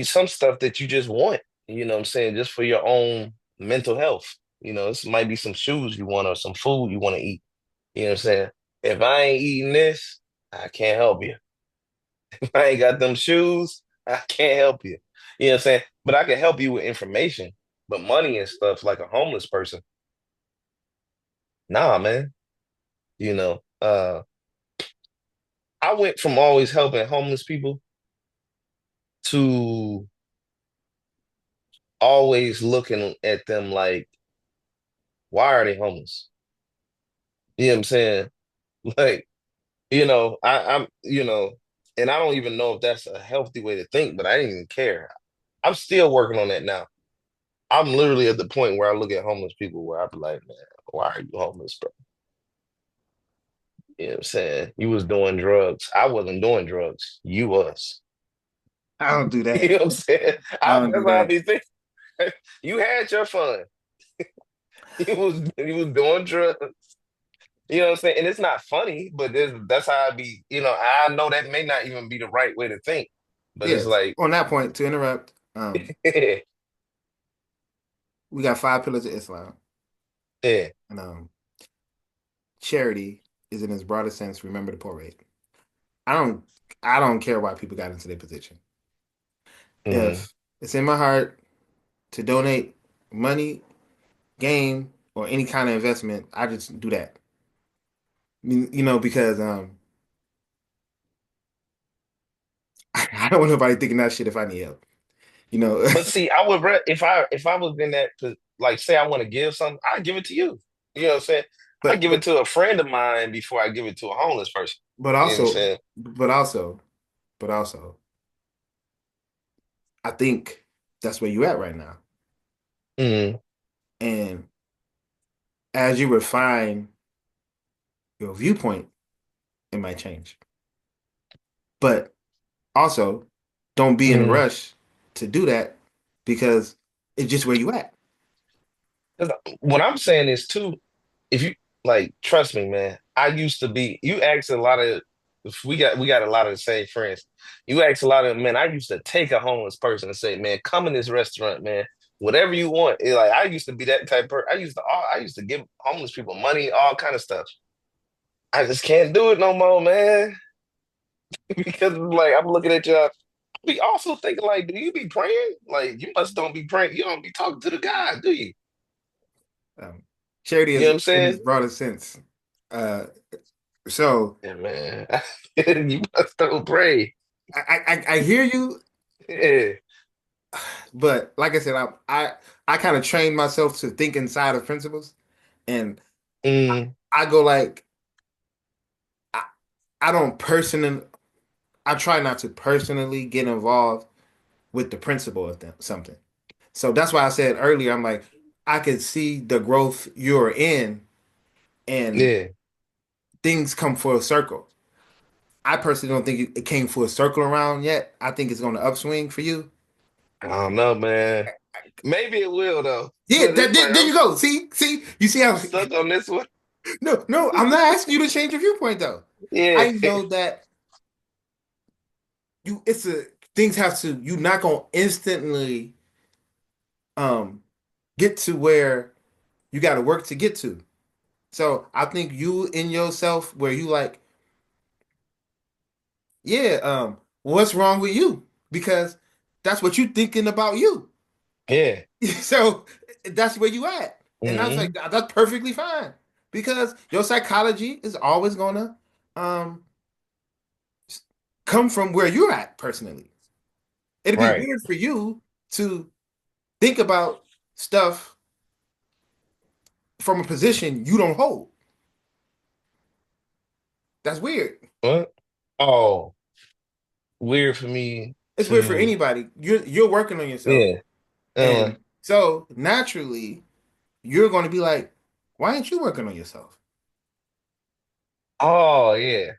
some stuff that you just want, you know what I'm saying, just for your own mental health. You know, this might be some shoes you want or some food you want to eat. You know what I'm saying? If I ain't eating this, I can't help you. If I ain't got them shoes, I can't help you. You know what I'm saying? But I can help you with information. But money and stuff like a homeless person, nah, man. You know, I went from always helping homeless people to always looking at them like Why are they homeless? You know what I'm saying? Like, and I don't even know if that's a healthy way to think, but I didn't even care. I'm still working on that now. I'm literally at the point where I look at homeless people where I be like, man, why are you homeless, bro? You know what I'm saying? You was doing drugs. I wasn't doing drugs. You was. I don't do You that. know what I'm saying? I don't That's do how I that. be thinking. You had your fun. You was doing drugs. You know what I'm saying? And it's not funny, but that's how I be, I know that may not even be the right way to think, but it's Yes. like, On that point, to interrupt, yeah, we got five pillars of Islam, yeah, and charity is in its broadest sense. Remember the poor rate. I don't, I don't care why people got into their position. hmm If it's in my heart to donate money, game, or any kind of investment, I just do that. Because I don't want nobody thinking that shit if I need help. You know, But see, I would if I was in that like say I want to give something, I give it to you. You know what I'm saying? I but give it but to a friend of mine before I give it to a homeless person. but You know what I'm also saying? but also but also I think that's where you at right now. hmm And as you refine your viewpoint, it might change. But also, don't be in a hmm rush to do that because it's just where you at. What I'm saying is too, if you like, trust me, man. I used to be. You ask a lot of. If we got a lot of the same friends. You ask a lot of men. I used to take a homeless person and say, man, come in this restaurant, man. Whatever you want. Like I used to be that type of person. I used to give homeless people money, all kind of stuff. I just can't do it no more, man. Because like I'm looking at y'all. Be also thinking like, do you be praying? Like you must don't be praying. You don't be talking to the God, do you? Um, Charity You know is what I'm in its saying? broadest sense. Uh, so Yeah, man. You must don't pray. I hear you, Yeah. but like I said, I kind of trained myself to think inside of principles, and Mm, I go like I, I don't personally. I try not to personally get involved with the principle of something. So that's why I said earlier, I'm like, I could see the growth you're in and yeah. things come full circle. I personally don't think it came full circle around yet. I think it's going to upswing for you. I don't know, man. Maybe it will though. Yeah, But it's like there I'm you go. You see how, stuck on this one. no, I'm not asking you to change your viewpoint though. Yeah. I know that it's things have to, you're not going to instantly, um, get to where you got to work to get to. So I think you in yourself where you like, yeah, what's wrong with you? Because that's what you thinking about you. Yeah. So that's where you at. And I was like, hmm that's perfectly fine. Because your psychology is always gonna um come from where you're at personally. It'd be Right. weird for you to think about stuff from a position you don't hold. That's weird. What? Oh, weird for me It's weird for to anybody. You're working on yourself. yeah. And so naturally you're going to be like, why aren't you working on yourself? Oh yeah.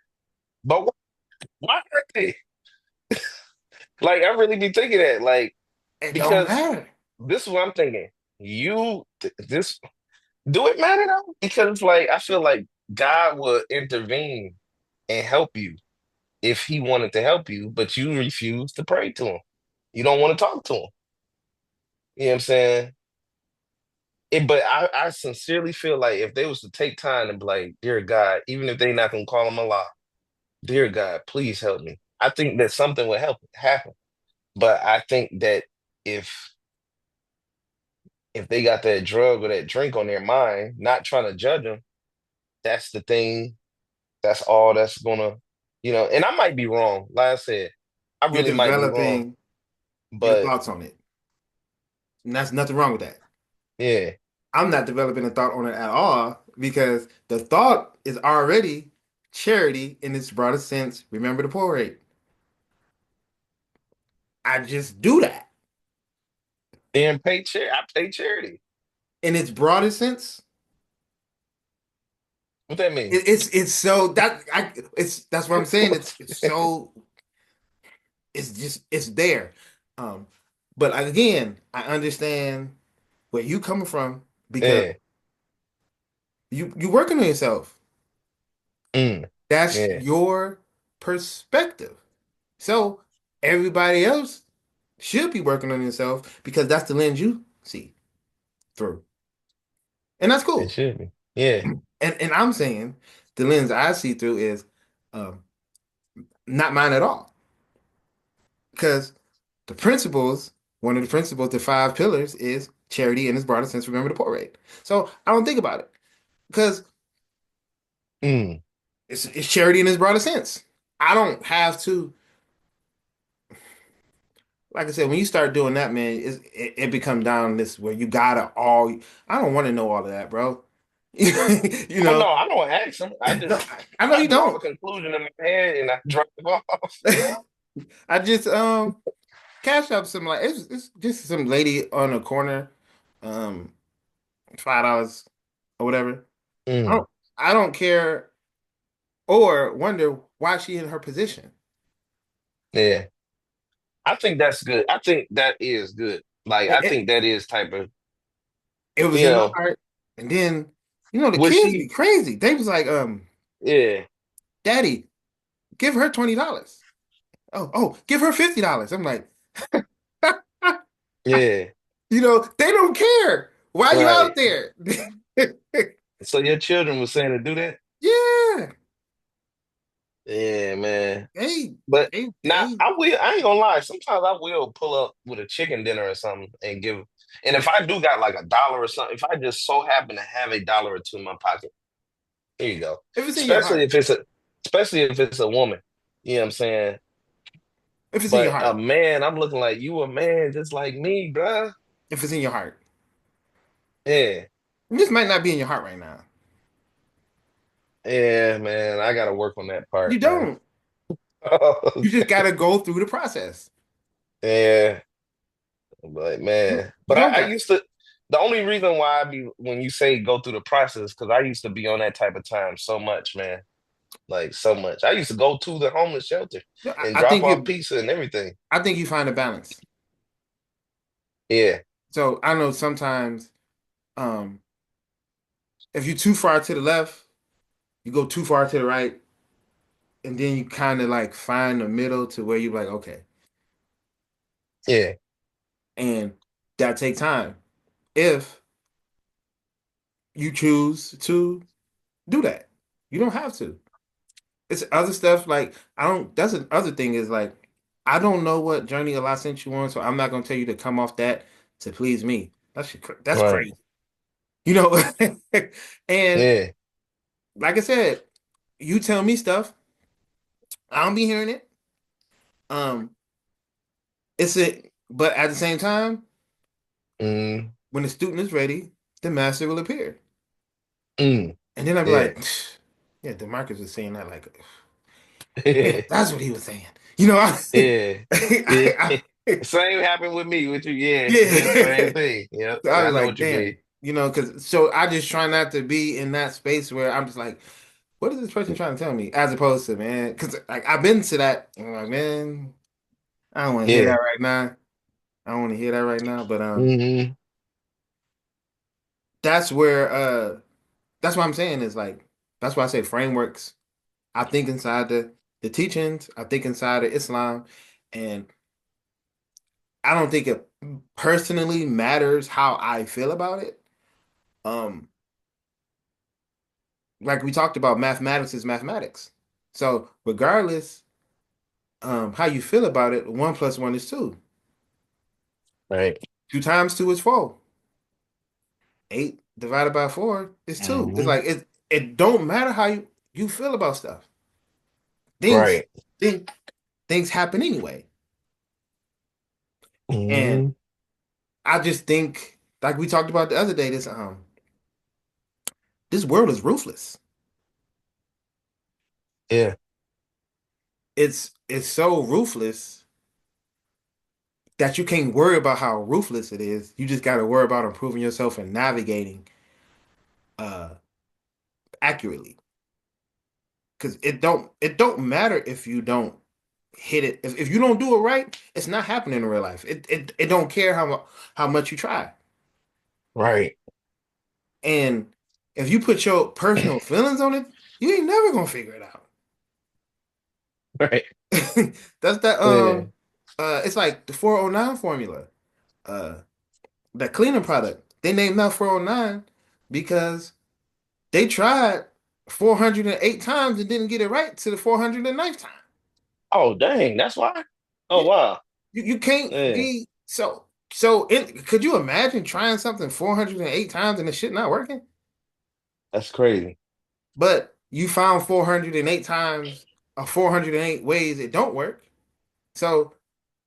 But why are they? Like I really be thinking that. Like, It don't because matter. this is what I'm thinking. This do it matter though? Because like I feel like God would intervene and help you if he wanted to help you, but you refuse to pray to him. You don't want to talk to him. You know what I'm saying? But I sincerely feel like if they was to take time and be like, dear God, even if they not gonna call him Allah, dear God, please help me. I think that something would help happen. But I think that if if they got that drug or that drink on their mind, not trying to judge them, that's the thing. That's all that's gonna, and I might be wrong. Like I said, I You're really might be wrong. developing your But thoughts on it. And that's nothing wrong with that. yeah, I'm not developing a thought on it at all because the thought is already charity in its broadest sense. Remember the poor rate. I just do that Then I pay charity. in its broadest sense. What that mean? It's so that I it's that's what I'm saying. It's so it's just it's there. Um, but again, I understand where you coming from because Yeah. you working on yourself. Mm. That's Yeah. your perspective. So everybody else should be working on yourself because that's the lens you see through. And that's It cool. should be. Yeah. And I'm saying the lens I see through is um, not mine at all. Because the principles, one of the principles, the five pillars is charity in its broadest sense, remember the poor rate. So I don't think about it because Mm. it's charity in its broadest sense. I don't have to, like I said, when you start doing that, man, it becomes down this where you gotta all, I don't want to know all of that, bro. You Oh know, no, I don't ask them. no, I know I you draw don't. the conclusion in my head and I drive off. I just cash up some like it's just some lady on the corner, um, $5 or whatever. I Mm. don't I don't care or wonder why she in her position. Yeah. I think that's good. I think that is good. Like It, I it, think that is type of, it was you in my know, heart, and then the was kids be she crazy. They was like, yeah, Daddy, give her $20. Oh, give her $50. I'm like, yeah, they don't care. Why you out right. there? So your children were saying to do that? Yeah. Yeah, man. Hey, But hey, now hey. I ain't gonna lie, sometimes I will pull up with a chicken dinner or something and give, and if I do got like a dollar or something, if I just so happen to have a dollar or two in my pocket, here you go. If it's in your Especially heart. if it's a especially if it's a woman. You know what I'm saying? If it's in your But a heart. man, I'm looking like you a man just like me, bruh. If it's in your heart. Yeah. This might not be in your heart right now. Yeah, man. I gotta work on that You part, man. don't. You just gotta go through the process. Yeah. But You, man. you But don't I got used to the only reason why I be when you say go through the process, because I used to be on that type of time so much, man. Like so much. I used to go to the homeless shelter I, and I drop think off you pizza and everything. I think you find a balance. Yeah. So I know sometimes um if you're too far to the left, you go too far to the right, and then you kind of like find the middle to where you're like, okay, Yeah. and that take time. If you choose to do that, you don't have to. It's other stuff like I don't. That's another thing is like I don't know what journey Allah sent you on, so I'm not gonna tell you to come off that to please me. That's Right. crazy, you know. And Yeah. like I said, you tell me stuff, I don't be hearing it. Um, but at the same time, Mm, when the student is ready, the master will appear, mm, and then I'll be yeah. like, yeah, DeMarcus was saying that like, yeah, Yeah. that's what he was saying. You know, Yeah. Yeah. I, Same happened with me with you. Yeah. Yeah. Same yeah. thing. Yep. So I I was know like, what you mean. damn, because so I just try not to be in that space where I'm just like, what is this person trying to tell me? As opposed to, man, because like I've been to that, and I'm like, man, I don't want to hear that Yeah. right now. I don't want to hear that right now. But Hmm. that's where that's what I'm saying is like that's why I say frameworks. I think inside the teachings, I think inside of Islam, and I don't think it personally matters how I feel about it. Um, like we talked about, mathematics is mathematics. So regardless, how you feel about it, one plus one is two. Right. Two times two is four. Eight divided by four is two. It's Hmm. like it don't matter how you feel about stuff. Things Right. things things happen anyway. And Hmm. I just think, like we talked about the other day, this This world is ruthless. Yeah. It's so ruthless that you can't worry about how ruthless it is. You just got to worry about improving yourself and navigating uh accurately. Because it don't matter if you don't hit it. If you don't do it right, it's not happening in real life. It don't care how much you try. Right. And if you put your personal feelings on it, you ain't never gonna figure it out. Right. That's that Yeah. it's like the 409 formula. Uh that cleaning product. They named that 409 because they tried 408 times and didn't get it right to the 409th time. Oh, dang. That's why. Oh, Yeah. wow. You can't Yeah. be could you imagine trying something 408 times and the shit not working? That's crazy. But you found 408 times or 408 ways it don't work. So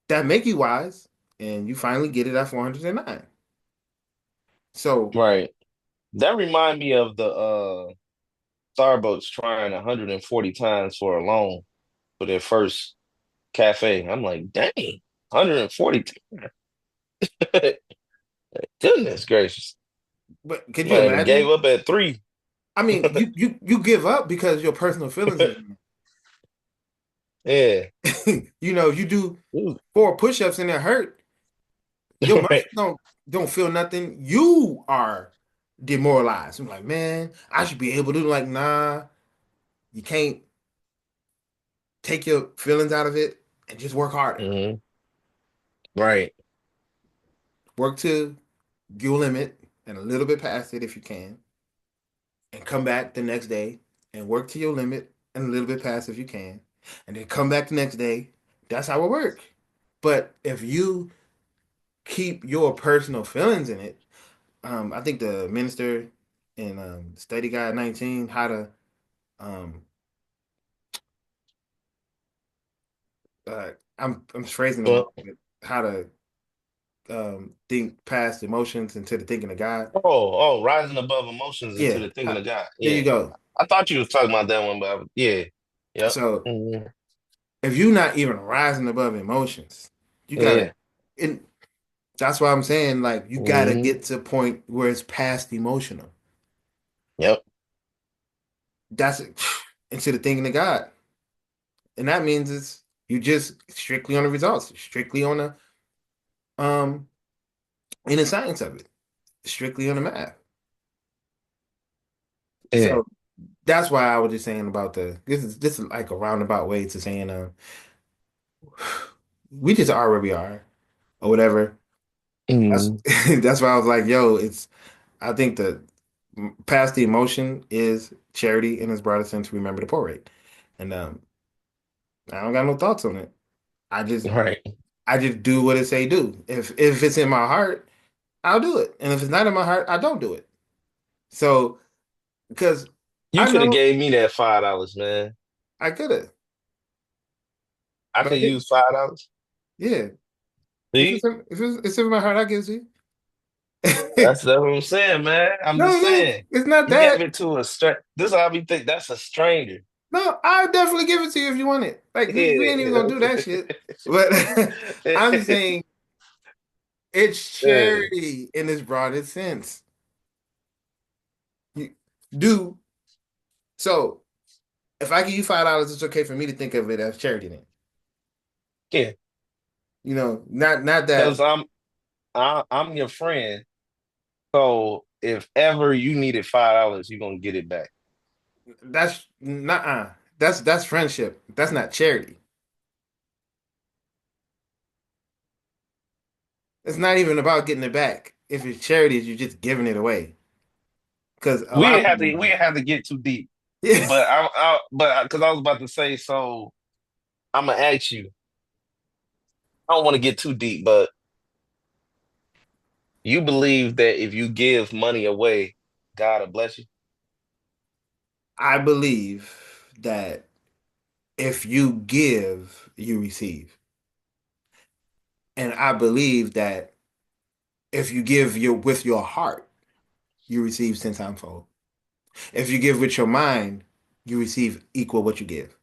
that make you wise and you finally get it at 409. So Right. That remind me of the Starbucks trying 140 times for a loan for their first cafe. I'm like, dang, 140. Goodness gracious. but could you Might have gave imagine? up at three. I mean, you give up because your personal feelings is Yeah. if you do Ooh. 4 push-ups and it hurt, your muscles Right. don't feel nothing. You are demoralized. I'm like, man, I should be able to like, nah, you can't take your feelings out of it and just work harder. Hmm. Right. Work to your limit and a little bit past it if you can, and come back the next day and work to your limit and a little bit past if you can, and then come back the next day. That's how it works. But if you keep your personal feelings in it, I think the minister in Study Guide 19, how to um I'm phrasing it wrong, Well, but how to think past emotions into the thinking of God. rising above emotions into Yeah, the thinking of God. there you Yeah. go. I thought you was talking about that one, but yeah. Yep. So Hmm. if you're not even rising above emotions, you gotta Yeah. and that's why I'm saying like you gotta Hmm. get to a point where it's past emotional. Yep. That's into the thinking of God. And that means it's you just strictly on the results, strictly on the um in the science of it, strictly on the math. Yeah. So that's why I was just saying about this is like a roundabout way to saying we just are where we are or whatever. That's Hmm. that's why I was like, yo, it's I think the past the emotion is charity in its broadest sense, remember the poor rate. And I don't got no thoughts on it. I just Right. I just do what it say do. If it's in my heart, I'll do it. And if it's not in my heart, I don't do it. So because You I could have know gave me that $5, man. I could have, I but I could didn't. use $5. Yeah. See? If it's in my heart, I give it to you. That's what I'm saying, man. I'm No, just no, saying. it's not You gave that. it to a stranger. This how I be think that's a stranger. No, I'll definitely give it to you if you want it. Like we ain't even gonna Yeah. do that shit. But I'm saying it's Yeah. charity in its broadest sense. You do so. If I give you $5, it's okay for me to think of it as charity. Then Yeah. not Because that. I'm your friend. So if ever you needed $5, you're gonna get it back. That's not. That's friendship. That's not charity. It's not even about getting it back. If it's charity, you're just giving it away. Because a lot of people do We that. didn't have to get too deep. Yeah. But but because I was about to say, so I'm gonna ask you. I don't want to get too deep, but you believe that if you give money away, God will bless you? I believe that if you give, you receive. And I believe that if you give your with your heart, you receive 10 times fold. If you give with your mind, you receive equal what you give.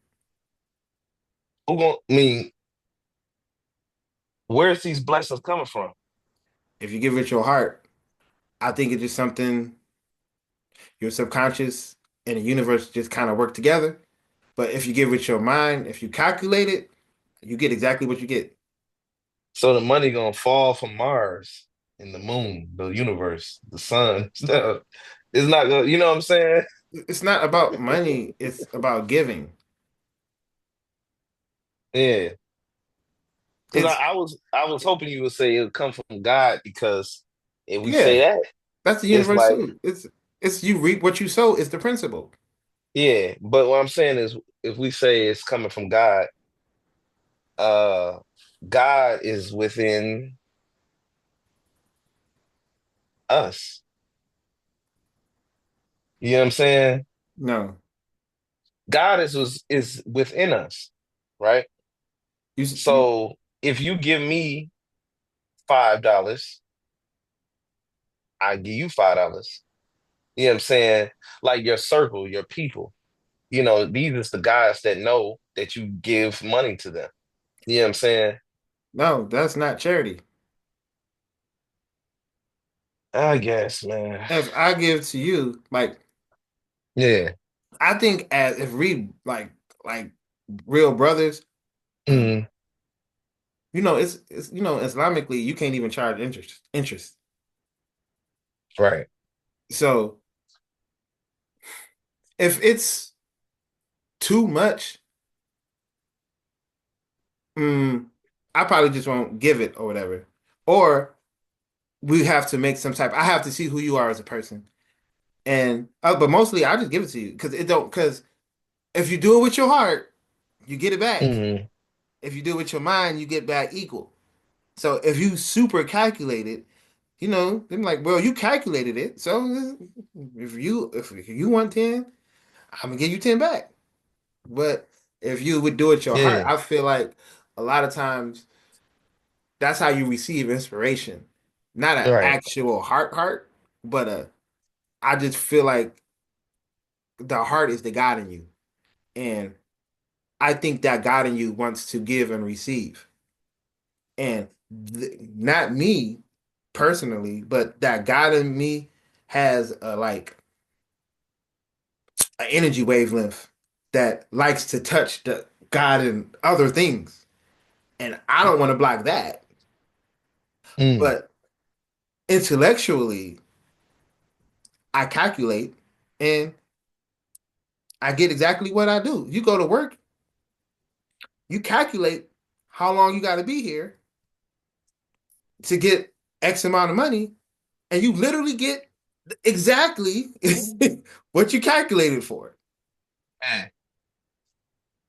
Who going I mean, where's these blessings coming from? If you give with your heart, I think it's just something your subconscious and the universe just kind of work together. But if you give with your mind, if you calculate it, you get exactly what you get. So the money gonna fall from Mars and the moon, the universe, the sun. Stuff. It's not gonna, you know what I'm saying? It's not about money, it's about giving. Yeah. Because It's I was hoping you would say it would come from God because if we say yeah, that, that's the it's universe like, too. It's you reap what you sow is the principle. yeah. But what I'm saying is if we say it's coming from God, uh God is within us. You know what I'm saying? No. God is within us, right? You So if you give me $5, I give you $5. You know what I'm saying? Like your circle, your people. You know, these is the guys that know that you give money to them. You know what I'm saying? no, that's not charity. I guess, man. If I give to you, like Yeah. I think as if we like real brothers, um, Mm, it's Islamically you can't even charge interest. right. So if it's too much, mm, I probably just won't give it or whatever. Or we have to make some type. I have to see who you are as a person, and but mostly I just give it to you because if you do it with your heart, you get it back. Mm, If you do it with your mind, you get back equal. So if you super calculate it, then like, well, you calculated it. So if you want 10, I'm gonna give you 10 back. But if you would do it your heart, yeah. I feel like a lot of times that's how you receive inspiration. Not an Right. actual heart, but I just feel like the heart is the God in you. And I think that God in you wants to give and receive. And not me personally, but that God in me has a like an energy wavelength that likes to touch the God and other things. And I don't want to block that. Mm, But intellectually, I calculate and I get exactly what I do. You go to work, you calculate how long you got to be here to get X amount of money, and you literally get exactly what you calculated for. yeah.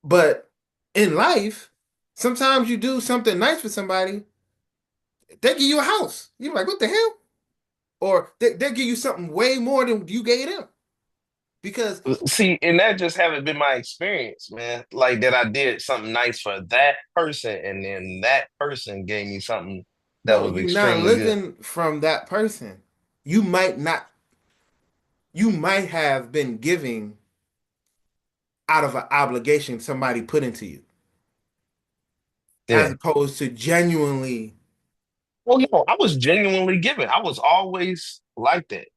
But in life, sometimes you do something nice for somebody, they give you a house. You're like, what the hell? Or they give you something way more than you gave them. Because, See, and that just haven't been my experience, man. Like that I did something nice for that person, and then that person gave me something that no, was you're not extremely good. looking from that person. You might not, you might have been giving out of an obligation somebody put into you, as Yeah. opposed to genuinely, Well, no, I was genuinely giving. I was always like that.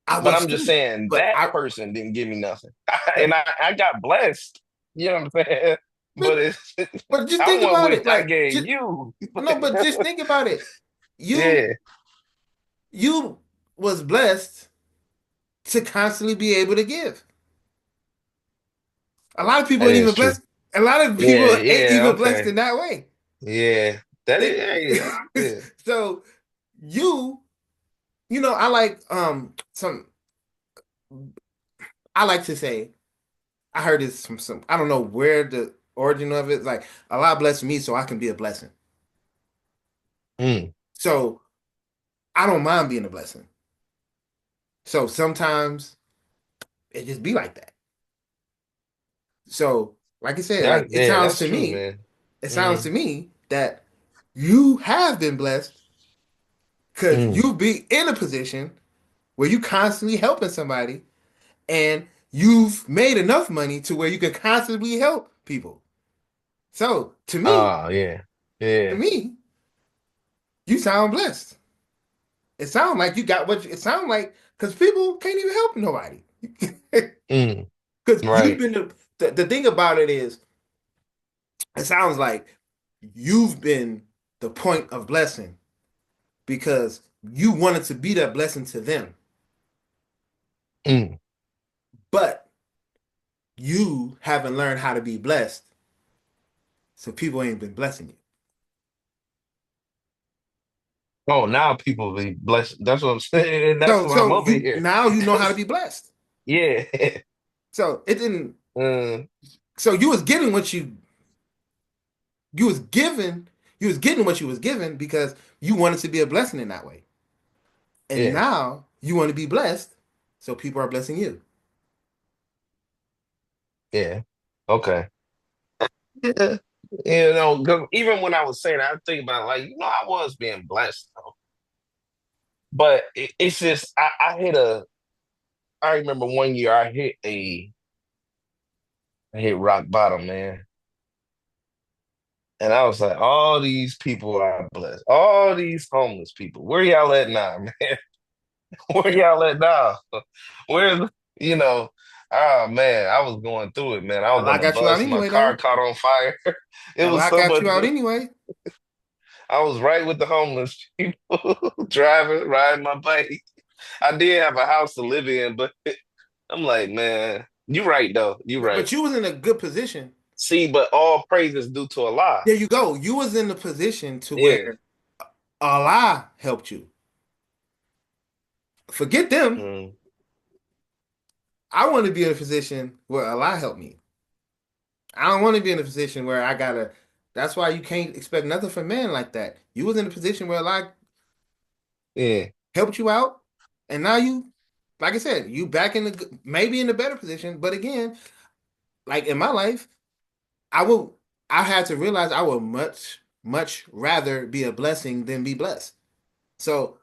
I But was I'm just too. saying But that I, person didn't give me nothing. And but, I got blessed. You know what I'm saying? but, But it's but just I think want about what it. I Like, gave just, you. no, but just think about it. You, Yeah, you was blessed to constantly be able to give. A lot of people that ain't is even true. blessed. A lot of people Yeah, ain't yeah, even blessed okay. in that way. Yeah. That is, They, hey, yeah. so you, I like some. I like to say I heard this from some. I don't know where the origin of it. Like Allah bless me so I can be a blessing. Mm, So I don't mind being a blessing. So sometimes it just be like that. So like I said, like it yeah, sounds that's to true, me, man. it sounds Mm, to me that you have been blessed because mm, you be in a position where you constantly helping somebody, and you've made enough money to where you can constantly help people. So Oh yeah. to Yeah. me, you sound blessed. It sounds like you got what it sounds like because people can't even help nobody. Mm, Because you've right. been the thing about it is, it sounds like you've been the point of blessing because you wanted to be that blessing to them, Mm. but you haven't learned how to be blessed, so people ain't been blessing you. Oh, now people be blessed. That's what I'm saying. And that's So why I'm so over you here. now you know how to be blessed. Yeah. So it didn't. Mm, So you was getting what you was given. You was getting what you was given because you wanted to be a blessing in that way. And yeah. now you want to be blessed, so people are blessing you. Yeah. Okay. Yeah. You know, 'cause even when I was saying that, I think about like, I was being blessed though. But it's just I remember one year I hit rock bottom, man. And I was like, all these people are blessed. All these homeless people. Where y'all at now, man? Where y'all at now? Where's, you know, oh man, I was going through it, man. I was on Allah the got you out bus, my anyway, car though. caught on fire. It was Allah so got much. you out anyway. I was right with the homeless people, driving, riding my bike. I did have a house to live in, but I'm like, man, you're right though. You're right. But you was in a good position. See, but all praise is due to Allah. There you go. You was in the position to Yeah. where Allah helped you. Forget them. Mm, I want to be in a position where Allah helped me. I don't want to be in a position where I gotta. That's why you can't expect nothing from men like that. You was in a position where Allah yeah. helped you out, and now you, like I said, you back in the maybe in a better position. But again, like in my life, I will. I had to realize I would much rather be a blessing than be blessed. So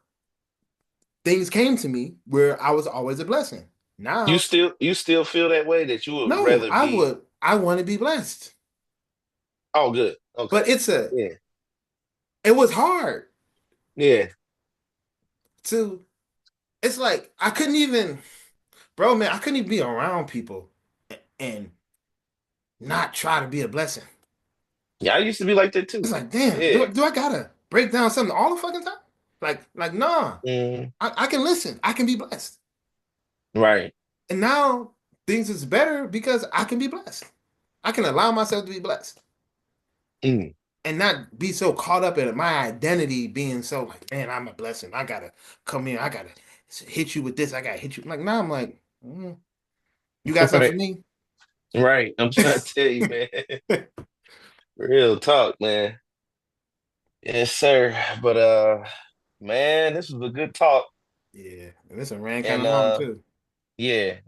things came to me where I was always a blessing. Now, You still feel that way that you would no, rather be. I want to be blessed. Oh, good. Okay. But Yeah. it was hard Yeah. to, it's like, I couldn't even, bro, man, I couldn't even be around people and not try to be a blessing. Yeah, I used to be like that too. It's like, damn, Yeah. do I gotta break down something all the fucking time? Nah, Mm, I can listen. I can be blessed. right. And now things is better because I can be blessed. I can allow myself to be blessed Mm. and not be so caught up in my identity being so like, man, I'm a blessing. I gotta come in. I gotta hit you with this. I gotta hit you. Like now, I'm like, you got something Right. for me? Right. I'm trying to tell you, man. Real talk, man. Yes, sir. But man, this was a good talk. Yeah, and this a rain kind And of long too. yeah,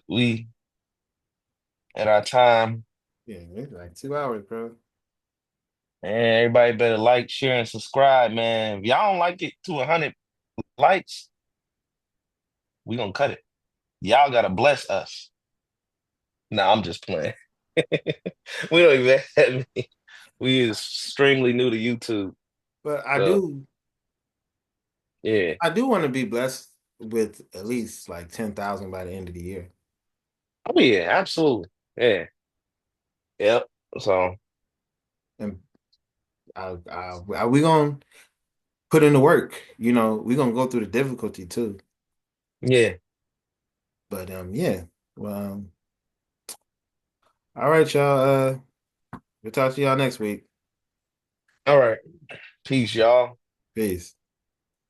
we at our time. Yeah, it's like 2 hours, bro. And everybody better like, share, and subscribe, man. If y'all don't like it to 100 likes, we gonna cut it. Y'all gotta bless us. No, I'm just playing. We don't even have me. We is extremely new to YouTube. But So yeah. I do want to be blessed with at least like 10,000 by the end of the year. Oh yeah, absolutely. Yeah. Yep. So And we gonna put in the work. We gonna go through the difficulty too. yeah. But yeah. Well, all right, y'all. We'll talk to y'all next week. All right. Peace, y'all. Peace.